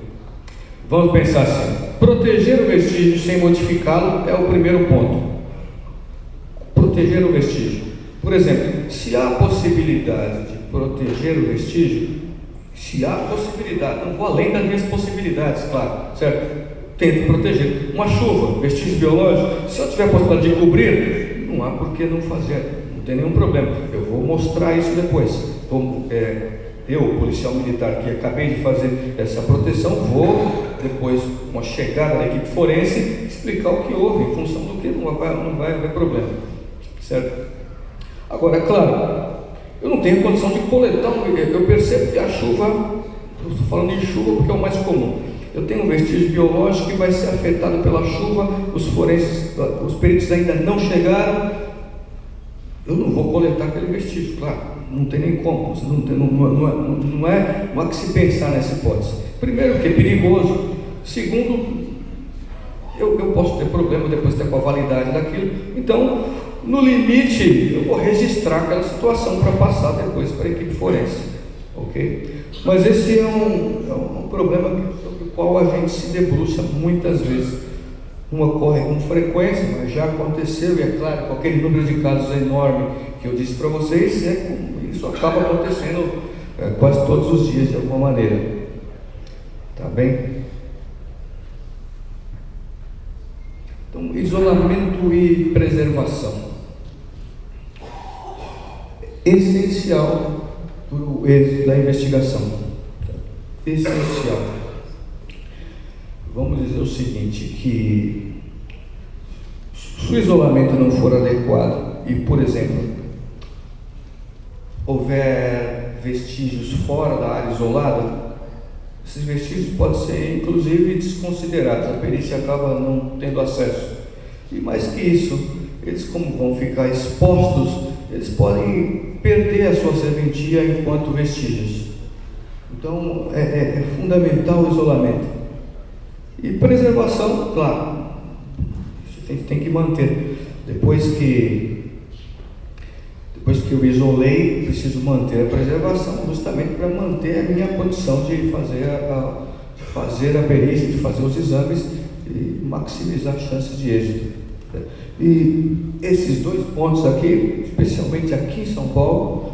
S1: Vamos pensar assim, proteger o vestígio sem modificá-lo é o primeiro ponto. Proteger o vestígio. Por exemplo, se há possibilidade de proteger o vestígio, se há possibilidade, não vou além das minhas possibilidades, claro, certo? Tento proteger. Uma chuva, vestígio biológico, se eu tiver a possibilidade de cobrir, não há por que não fazer, não tem nenhum problema. Eu vou mostrar isso depois. Eu, policial militar, que acabei de fazer essa proteção, vou depois, com a chegada da equipe forense, explicar o que houve, em função do que não vai haver problema, certo? Agora, é claro, eu não tenho condição de coletar eu percebo que a chuva, eu estou falando de chuva porque é o mais comum, eu tenho um vestígio biológico que vai ser afetado pela chuva, os peritos ainda não chegaram, eu não vou coletar aquele vestígio, claro, não tem nem como, não há que se pensar nessa hipótese. Primeiro, porque é perigoso. Segundo, eu posso ter problema depois com a validade daquilo. Então, no limite, eu vou registrar aquela situação para passar depois para a equipe forense, ok? Mas esse é um problema sobre o qual a gente se debruça muitas vezes. Não ocorre com frequência, mas já aconteceu, e é claro, com aquele número de casos enorme que eu disse para vocês, isso acaba acontecendo quase todos os dias de alguma maneira. Tá bem? Então, isolamento e preservação. Essencial para o êxito da investigação. Essencial. Vamos dizer o seguinte, que se o isolamento não for adequado e, por exemplo, houver vestígios fora da área isolada, esses vestígios podem ser inclusive desconsiderados, a perícia acaba não tendo acesso. E mais que isso, eles como vão ficar expostos, eles podem perder a sua serventia enquanto vestígios. Então, é fundamental o isolamento. E preservação, claro, isso tem que manter. Depois que eu isolei, preciso manter a preservação, justamente para manter a minha condição de fazer a perícia, de fazer os exames e maximizar as chances de êxito. E esses dois pontos aqui, especialmente aqui em São Paulo,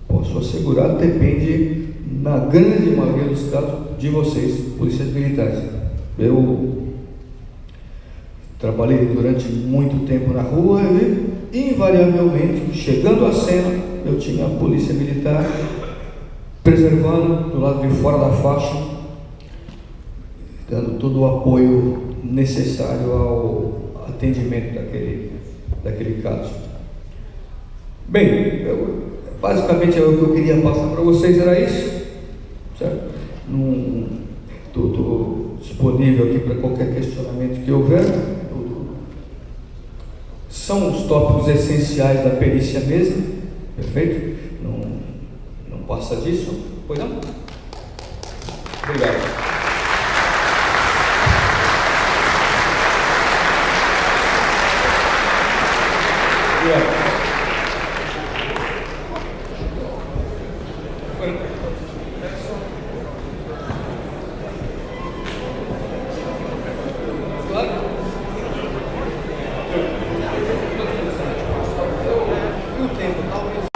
S1: posso assegurar, depende, na grande maioria dos casos, de vocês, polícias militares. Eu trabalhei durante muito tempo na rua e, invariavelmente, chegando à cena, eu tinha a polícia militar preservando do lado de fora da faixa, dando todo o apoio necessário ao atendimento daquele caso. Bem, basicamente o que eu queria passar para vocês era isso, certo? Estou disponível aqui para qualquer questionamento que houver. São os tópicos essenciais da perícia mesmo, perfeito? Não passa disso, pois não? Obrigado.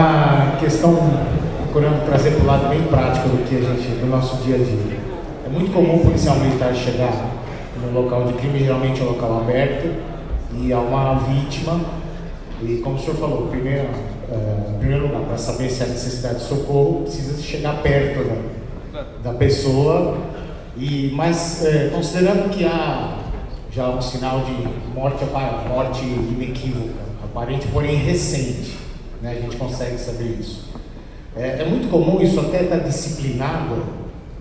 S2: A questão, procurando trazer para o lado bem prático do nosso dia a dia. É muito comum o policial militar chegar no local de crime, geralmente é um local aberto, e há uma vítima. E como o senhor falou, em primeiro lugar, para saber se há necessidade de socorro, precisa chegar perto da pessoa, mas considerando que há já um sinal de morte inequívoca, aparente, porém recente, né, a gente consegue saber isso. É muito comum isso até estar disciplinado,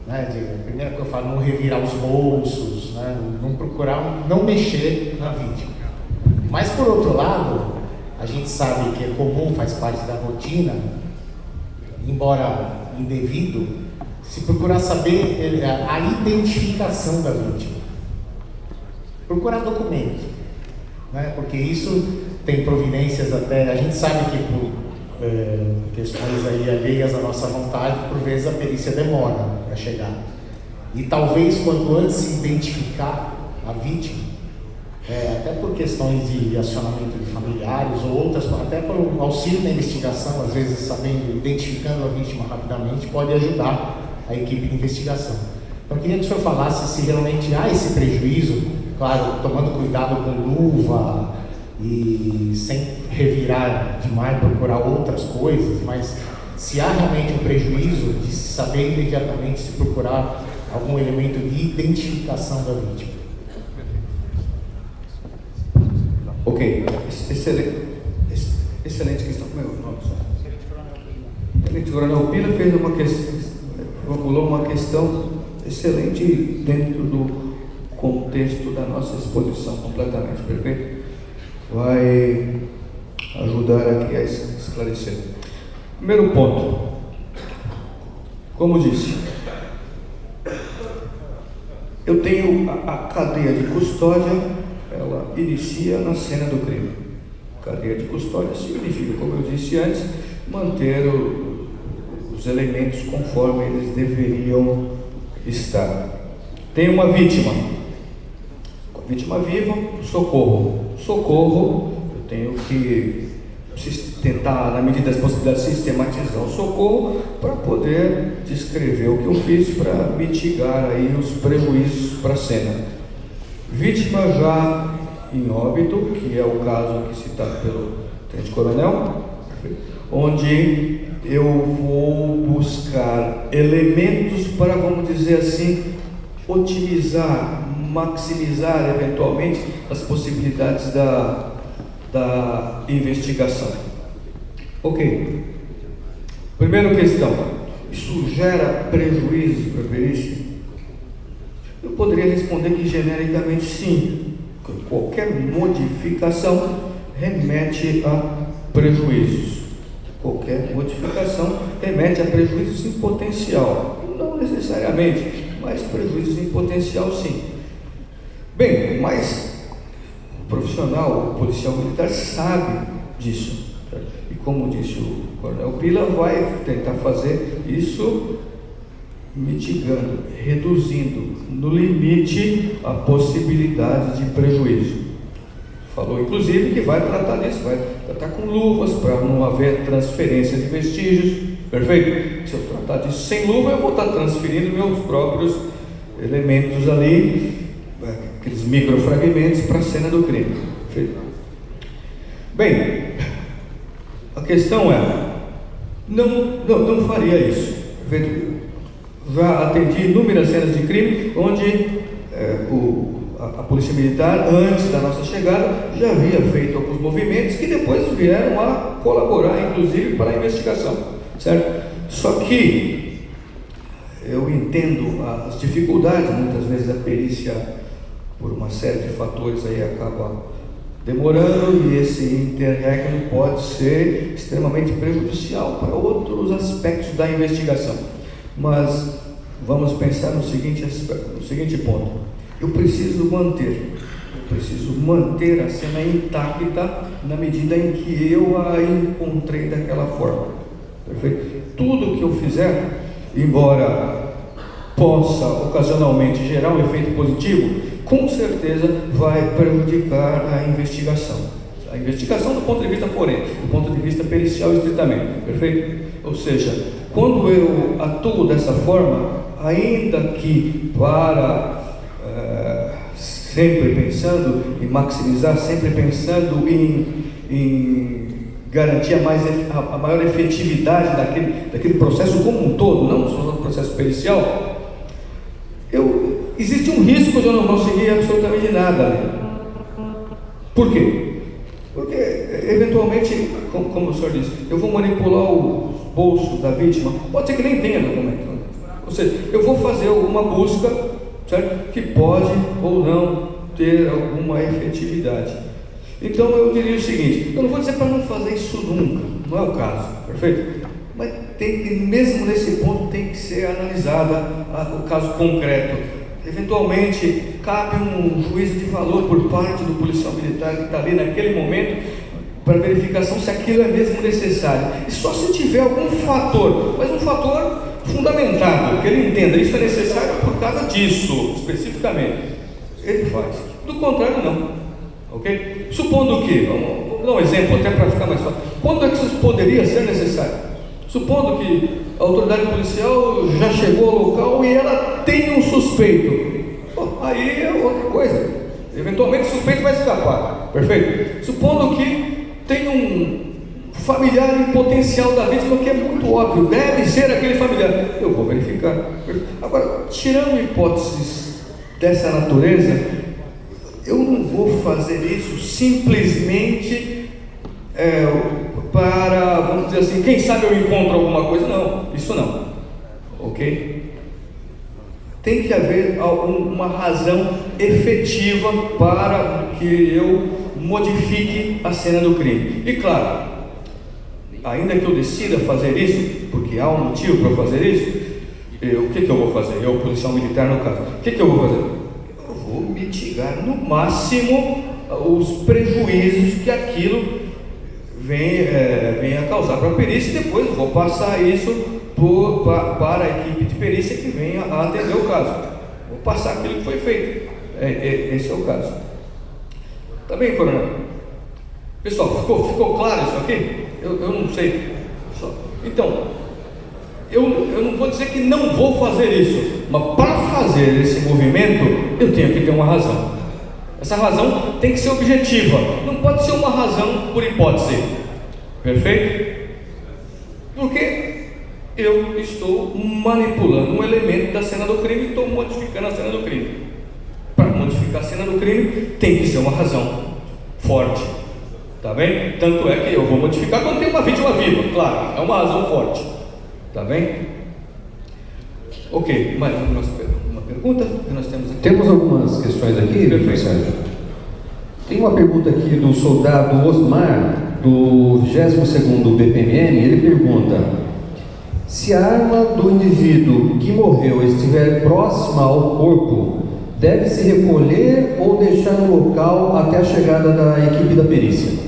S2: né, primeiro que eu falo, não revirar os bolsos, né, não procurar, não mexer na vítima. Mas por outro lado, a gente sabe que é comum, faz parte da rotina, embora indevido, se procurar saber a identificação da vítima. Procurar documento, né? Porque isso tem providências até, a gente sabe que por questões aí alheias à nossa vontade, por vezes a perícia demora para chegar. E talvez quanto antes se identificar a vítima, até por questões de acionamento de familiares ou outras, até pelo auxílio na investigação, às vezes sabendo, identificando a vítima rapidamente, pode ajudar a equipe de investigação. Então eu queria que o senhor falasse se realmente há esse prejuízo, claro, tomando cuidado com luva e sem revirar demais, procurar outras coisas, mas se há realmente um prejuízo de saber imediatamente se procurar algum elemento de identificação da vítima.
S1: Ok, excelente questão. Como é o nome? Tenente Coronel Pina fez formulou uma questão excelente dentro do contexto da nossa exposição, completamente, perfeito? Vai ajudar aqui a esclarecer. Primeiro ponto, como disse, eu tenho a cadeia de custódia, ela inicia na cena do crime. Cadeia de custódia significa, como eu disse antes, manter os elementos conforme eles deveriam estar. Tem uma vítima viva, socorro. Socorro, eu tenho que tentar, na medida das possibilidades, sistematizar o socorro para poder descrever o que eu fiz para mitigar aí os prejuízos para a cena. Vítima já em óbito, que é o caso aqui citado pelo Tenente Coronel, onde eu vou buscar elementos para, vamos dizer assim, otimizar, maximizar eventualmente as possibilidades da investigação. Ok. Primeira questão, isso gera prejuízo para a perícia? Eu poderia responder que genericamente sim. Qualquer modificação remete a prejuízos. Qualquer modificação remete a prejuízos em potencial. Não necessariamente, mas prejuízos em potencial sim. Bem, mas o profissional, o policial militar sabe disso. E como disse o Coronel Pila, vai tentar fazer isso mitigando, reduzindo no limite a possibilidade de prejuízo. Falou inclusive que vai tratar disso, vai tratar com luvas para não haver transferência de vestígios, perfeito? Se eu tratar disso sem luva, eu vou estar transferindo meus próprios elementos ali, aqueles microfragmentos para a cena do crime, perfeito? Bem, a questão é, não faria isso, perfeito? Já atendi inúmeras cenas de crime onde a Polícia Militar, antes da nossa chegada, já havia feito alguns movimentos que depois vieram a colaborar, inclusive, para a investigação, certo? Só que eu entendo as dificuldades, muitas vezes a perícia, por uma série de fatores aí, acaba demorando, e esse interregno pode ser extremamente prejudicial para outros aspectos da investigação. Mas vamos pensar no seguinte aspecto, no seguinte ponto: eu preciso manter a cena intacta na medida em que eu a encontrei daquela forma, perfeito? Tudo que eu fizer, embora possa ocasionalmente gerar um efeito positivo, com certeza vai prejudicar a investigação do ponto de vista forense, do ponto de vista pericial estritamente, perfeito? Ou seja, quando eu atuo dessa forma, ainda que sempre pensando em maximizar, sempre pensando em garantir a maior efetividade daquele processo como um todo, não só do processo pericial, existe um risco de eu não conseguir absolutamente nada ali. Por quê? Porque, eventualmente, como o senhor disse, eu vou manipular os bolsos da vítima, pode ser que nem tenha documento. Ou seja, eu vou fazer alguma busca, certo? Que pode ou não ter alguma efetividade. Então eu diria o seguinte: eu não vou dizer para não fazer isso nunca, não é o caso, perfeito? Mas mesmo nesse ponto tem que ser analisada o caso concreto. Eventualmente cabe um juízo de valor por parte do policial militar que está ali naquele momento para verificação se aquilo é mesmo necessário. E só se tiver algum fator, mas um fator fundamentado, que ele entenda isso é necessário por causa disso, especificamente, ele faz. Do contrário, não. Ok? Supondo que, vamos dar um exemplo até para ficar mais fácil. Quando é que isso poderia ser necessário? Supondo que a autoridade policial já chegou ao local e ela tem um suspeito. Aí é outra coisa. Eventualmente o suspeito vai escapar. Perfeito? Supondo que tem um familiar em potencial da vítima que é muito óbvio, deve ser aquele familiar. Eu vou verificar. Agora, tirando hipóteses dessa natureza, eu não vou fazer isso simplesmente para, vamos dizer assim, quem sabe eu encontro alguma coisa. Não, isso não. Ok? Tem que haver uma razão efetiva para que eu modifique a cena do crime. E claro, ainda que eu decida fazer isso, porque há um motivo para fazer isso, o que eu vou fazer? Eu, policial militar no caso, o que eu vou fazer? Eu vou mitigar no máximo os prejuízos que aquilo vem a causar para a perícia, e depois vou passar isso para a equipe de perícia que venha a atender o caso. Vou passar aquilo que foi feito. Esse é o caso. Tá bem, coronel? Pessoal, ficou claro isso aqui? Eu não sei. Então, eu não vou dizer que não vou fazer isso, mas para fazer esse movimento, eu tenho que ter uma razão. Essa razão tem que ser objetiva, não pode ser uma razão por hipótese. Perfeito? Porque eu estou manipulando um elemento da cena do crime e estou modificando a cena do crime. Para modificar a cena do crime, tem que ser uma razão forte. Tá bem? Tanto é que eu vou modificar quando tem uma vítima viva, claro, é uma razão forte. Tá bem? Ok, mais uma pergunta que nós temos aqui.
S3: Temos algumas questões aqui,
S1: Perfeito.
S3: Sérgio. Tem uma pergunta aqui do soldado Osmar. do 22º BPMN, ele pergunta: se a arma do indivíduo que morreu estiver próxima ao corpo, deve-se recolher ou deixar no local até a chegada da equipe da perícia?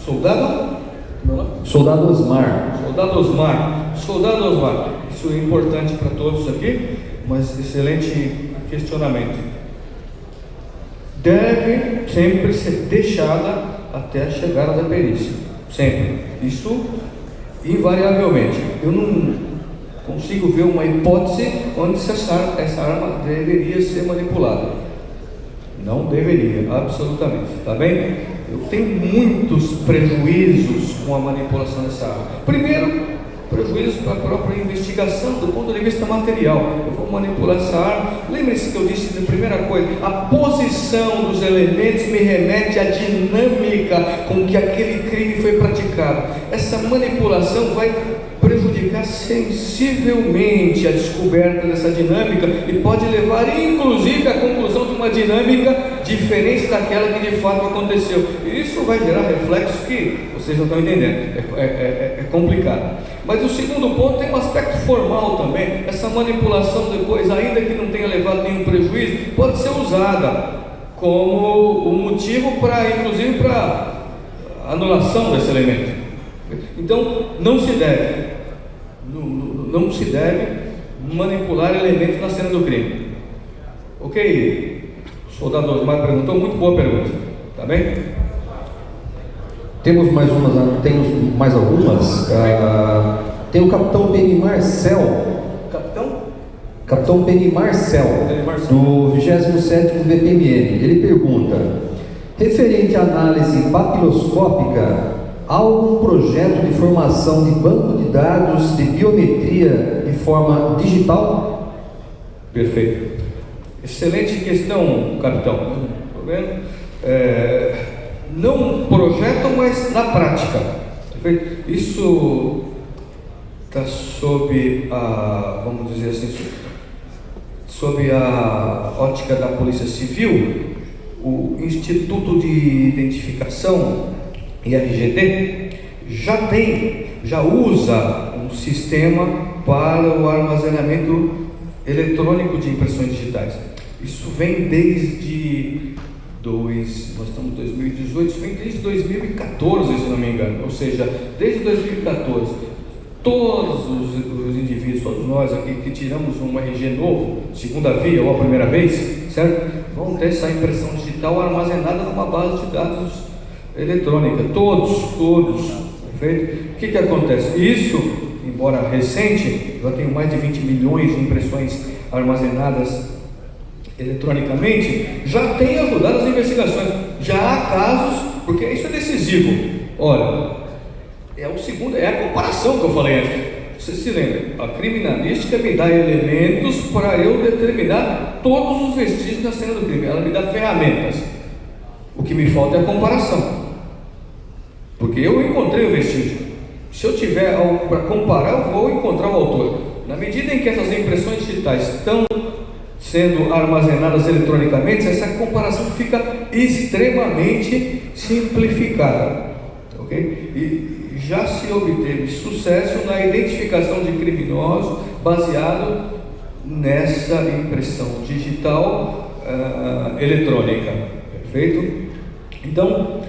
S1: Soldado?
S3: Soldado Osmar.
S1: Soldado Osmar. Soldado Osmar. Isso é importante para todos aqui, mas excelente questionamento. Deve sempre ser deixada até a chegada da perícia. Sempre. Isso invariavelmente. Eu não consigo ver uma hipótese onde essa arma deveria ser manipulada. Não deveria, absolutamente. Tá bem? Eu tenho muitos prejuízos com a manipulação dessa arma. Primeiro, prejuízos para a própria investigação do ponto de vista material. Eu vou manipular essa arma. Lembre-se que eu disse da primeira coisa: a posição dos elementos me remete à dinâmica com que aquele crime foi praticado. Essa manipulação vai prejudicar sensivelmente a descoberta dessa dinâmica e pode levar inclusive à conclusão de uma dinâmica diferente daquela que de fato aconteceu. E isso vai gerar reflexos que vocês não estão entendendo. É complicado. Mas o segundo ponto tem um aspecto formal também. Essa manipulação depois, ainda que não tenha levado nenhum prejuízo, pode ser usada como um motivo para, inclusive, para anulação desse elemento. Então, não se deve manipular elementos na cena do crime. Ok? O soldado Osmar perguntou, muito boa pergunta. Tá bem?
S3: Temos mais algumas. Tem o capitão Beni Marcel. Capitão Beni Marcel, do 27º BPMN. Ele pergunta: referente à análise papiloscópica, há algum projeto de formação de banco de dados de biometria de forma digital?
S1: Perfeito. Excelente questão, capitão. Estou vendo? Não projeto, mas na prática. Perfeito? Isso está sob a, vamos dizer assim, sob a ótica da Polícia Civil. O Instituto de Identificação, IRGD, já usa um sistema para o armazenamento eletrônico de impressões digitais. Isso vem desde nós estamos em 2018, isso vem desde 2014, se não me engano. Ou seja, desde 2014, todos os indivíduos, todos nós aqui que tiramos um RG novo, segunda via ou a primeira vez, certo? Vão ter essa impressão digital armazenada numa base de dados eletrônica. Todos, perfeito? O que acontece? Isso, embora recente, já tenho mais de 20 milhões de impressões armazenadas eletronicamente, já tem ajudado as investigações. Já há casos, porque isso é decisivo. Olha, é a comparação que eu falei antes. Você se lembra? A criminalística me dá elementos para eu determinar todos os vestígios da cena do crime. Ela me dá ferramentas. O que me falta é a comparação. Porque eu encontrei o vestígio. Se eu tiver algo para comparar, eu vou encontrar o autor. Na medida em que essas impressões digitais estão sendo armazenadas eletronicamente, essa comparação fica extremamente simplificada, ok? E já se obteve sucesso na identificação de criminosos baseado nessa impressão digital eletrônica, perfeito? Então,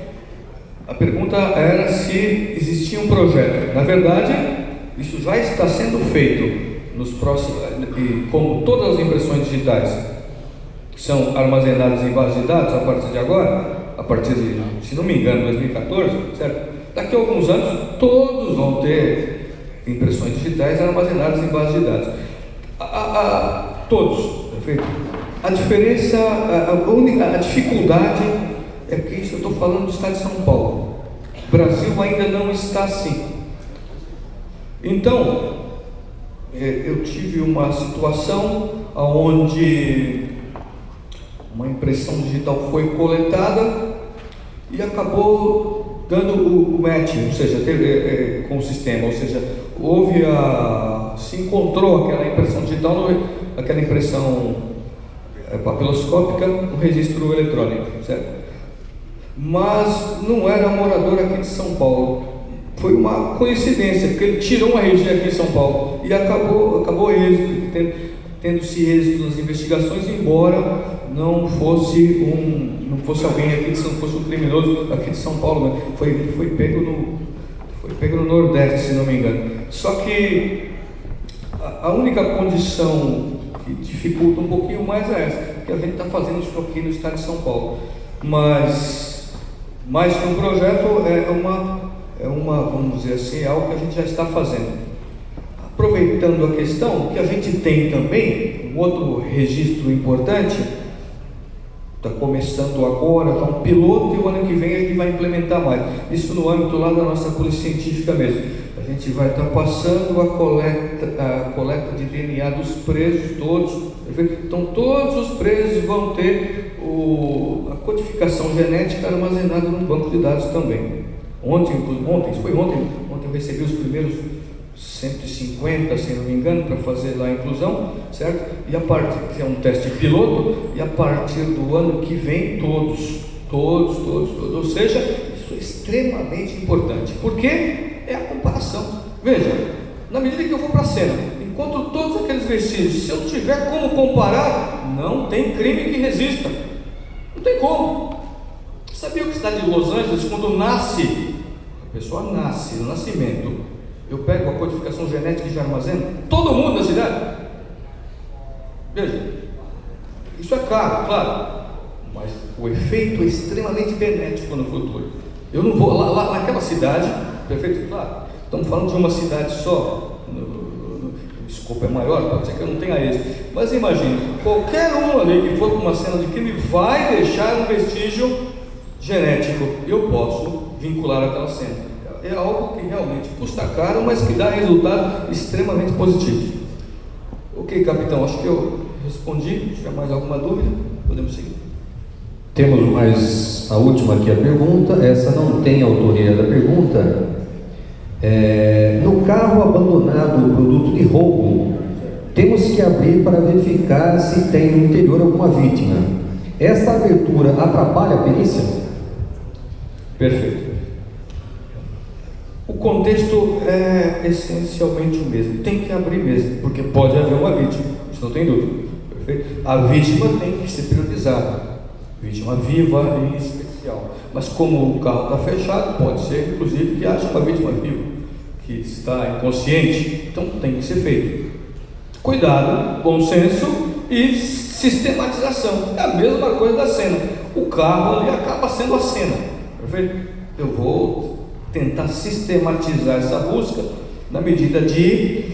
S1: a pergunta era se existia um projeto. Na verdade, isso já está sendo feito nos próximos, e como todas as impressões digitais são armazenadas em base de dados a partir de agora, a partir de, se não me engano, 2014, certo? Daqui a alguns anos todos vão ter impressões digitais armazenadas em base de dados. Todos, perfeito? A diferença, a dificuldade é que isso eu estou falando do estado de São Paulo. O Brasil ainda não está assim. Então, eu tive uma situação onde uma impressão digital foi coletada e acabou dando o match, ou seja, com o sistema, ou seja, se encontrou aquela impressão digital, aquela impressão papiloscópica no registro eletrônico, certo? mas não era morador aqui de São Paulo. Foi uma coincidência, porque ele tirou uma RG aqui em São Paulo e acabou êxito, tendo-se êxito nas investigações, embora não fosse alguém aqui, não fosse um criminoso aqui de São Paulo, né? Foi pego no Nordeste, se não me engano. Só que a única condição que dificulta um pouquinho mais é essa, que a gente está fazendo isso aqui no estado de São Paulo, mas que um projeto é uma, vamos dizer assim, é algo que a gente já está fazendo. Aproveitando a questão, que a gente tem também um outro registro importante, está começando agora, já um piloto, e o ano que vem a gente vai implementar mais. Isso no âmbito lá da nossa polícia científica mesmo. A gente vai estar passando a coleta de DNA dos presos todos. Então todos os presos vão ter a codificação genética armazenada no banco de dados também. Ontem eu recebi os primeiros 150, se não me engano, para fazer lá a inclusão, certo? E a partir, que é um teste piloto, e a partir do ano que vem, todos. Ou seja, isso é extremamente importante, porque é a comparação. Veja, na medida que eu vou para a cena, encontro todos aqueles vestígios, se eu tiver como comparar, não tem crime que resista. Não tem como. Sabia que a cidade de Los Angeles, quando nasce, a pessoa nasce, no nascimento, eu pego a codificação genética e já armazeno todo mundo da cidade. Veja, isso é caro, claro, mas o efeito é extremamente benéfico no futuro. Eu não vou lá naquela cidade, perfeito? Claro, estamos falando de uma cidade só, o escopo é maior, pode ser que eu não tenha êxito, mas imagine, qualquer um ali que for para uma cena de crime vai deixar um vestígio genético, eu posso vincular aquela cena. É algo que realmente custa caro, mas que dá resultado extremamente positivo. Ok, capitão, acho que eu respondi. Se tiver mais alguma dúvida, podemos seguir.
S3: Temos mais a última aqui, a pergunta. Essa não tem autoria da pergunta. No carro abandonado produto de roubo, temos que abrir para verificar se tem no interior alguma vítima. Essa abertura atrapalha a perícia?
S1: Perfeito. O contexto é essencialmente o mesmo. Tem que abrir mesmo, porque pode haver uma vítima, isso não tem dúvida. Perfeito? A vítima tem que ser priorizada, vítima viva e especial. Mas como o carro está fechado, pode ser inclusive que haja uma vítima viva que está inconsciente, então tem que ser feito. Cuidado, bom senso e sistematização. É a mesma coisa da cena. O carro ali acaba sendo a cena. Perfeito? Eu vou tentar sistematizar essa busca na medida de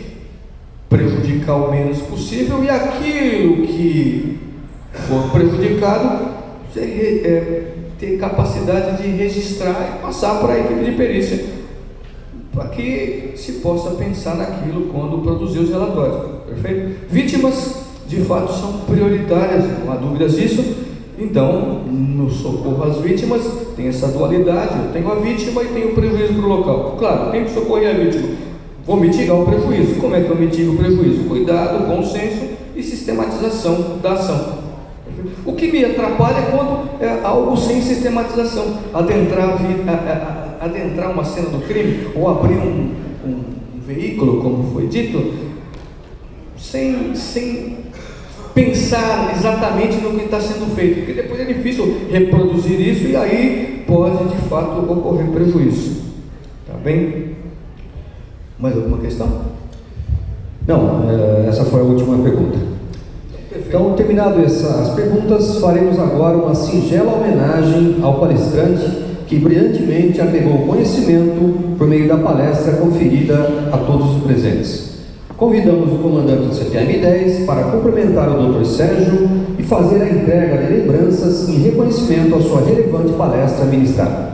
S1: prejudicar o menos possível, e aquilo que for prejudicado ter capacidade de registrar e passar para a equipe de perícia, para que se possa pensar naquilo quando produzir os relatórios. Perfeito? Vítimas de fato são prioritárias, não há dúvidas disso. Então, no socorro às vítimas, tem essa dualidade: eu tenho a vítima e tenho o prejuízo para o local. Claro, tenho que socorrer a vítima, vou mitigar o prejuízo. Como é que eu mitigo o prejuízo? Cuidado, bom senso e sistematização da ação. O que me atrapalha é quando é algo sem sistematização, adentrar uma cena do crime, ou abrir um veículo, como foi dito, sem pensar exatamente no que está sendo feito, porque depois é difícil reproduzir isso e aí pode de fato ocorrer prejuízo. Tá bem? Mais alguma questão?
S3: Não, essa foi a última pergunta. Então, terminado as perguntas, faremos agora uma singela homenagem ao palestrante que brilhantemente agregou o conhecimento por meio da palestra conferida a todos os presentes. Convidamos o comandante do CTM-10 para cumprimentar o Dr. Sérgio e fazer a entrega de lembranças em reconhecimento à sua relevante palestra ministrada.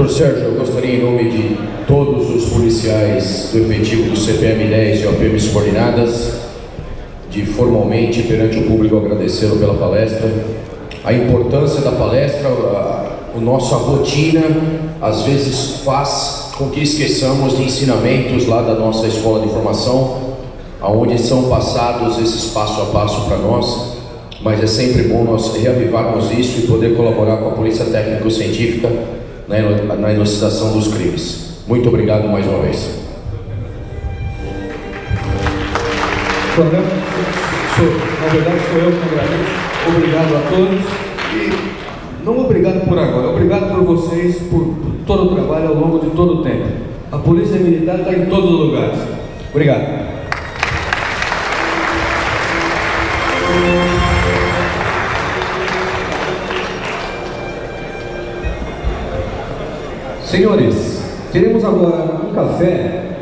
S4: Doutor Sérgio, eu gostaria, em nome de todos os policiais do efetivo do CPM-10 e OPM subordinadas, de formalmente, perante o público, agradecê-lo pela palestra. A importância da palestra, a nossa rotina, às vezes faz com que esqueçamos de ensinamentos lá da nossa escola de formação, onde são passados esses passo a passo para nós, mas é sempre bom nós reavivarmos isso e poder colaborar com a Polícia Técnico-Científica na elucidação dos crimes. Muito obrigado mais uma vez.
S1: Na verdade, sou eu que agradeço. Obrigado a todos. E não obrigado por agora, obrigado por vocês, por todo o trabalho ao longo de todo o tempo. A Polícia Militar está em todos os lugares. Obrigado.
S3: Senhores, teremos agora um café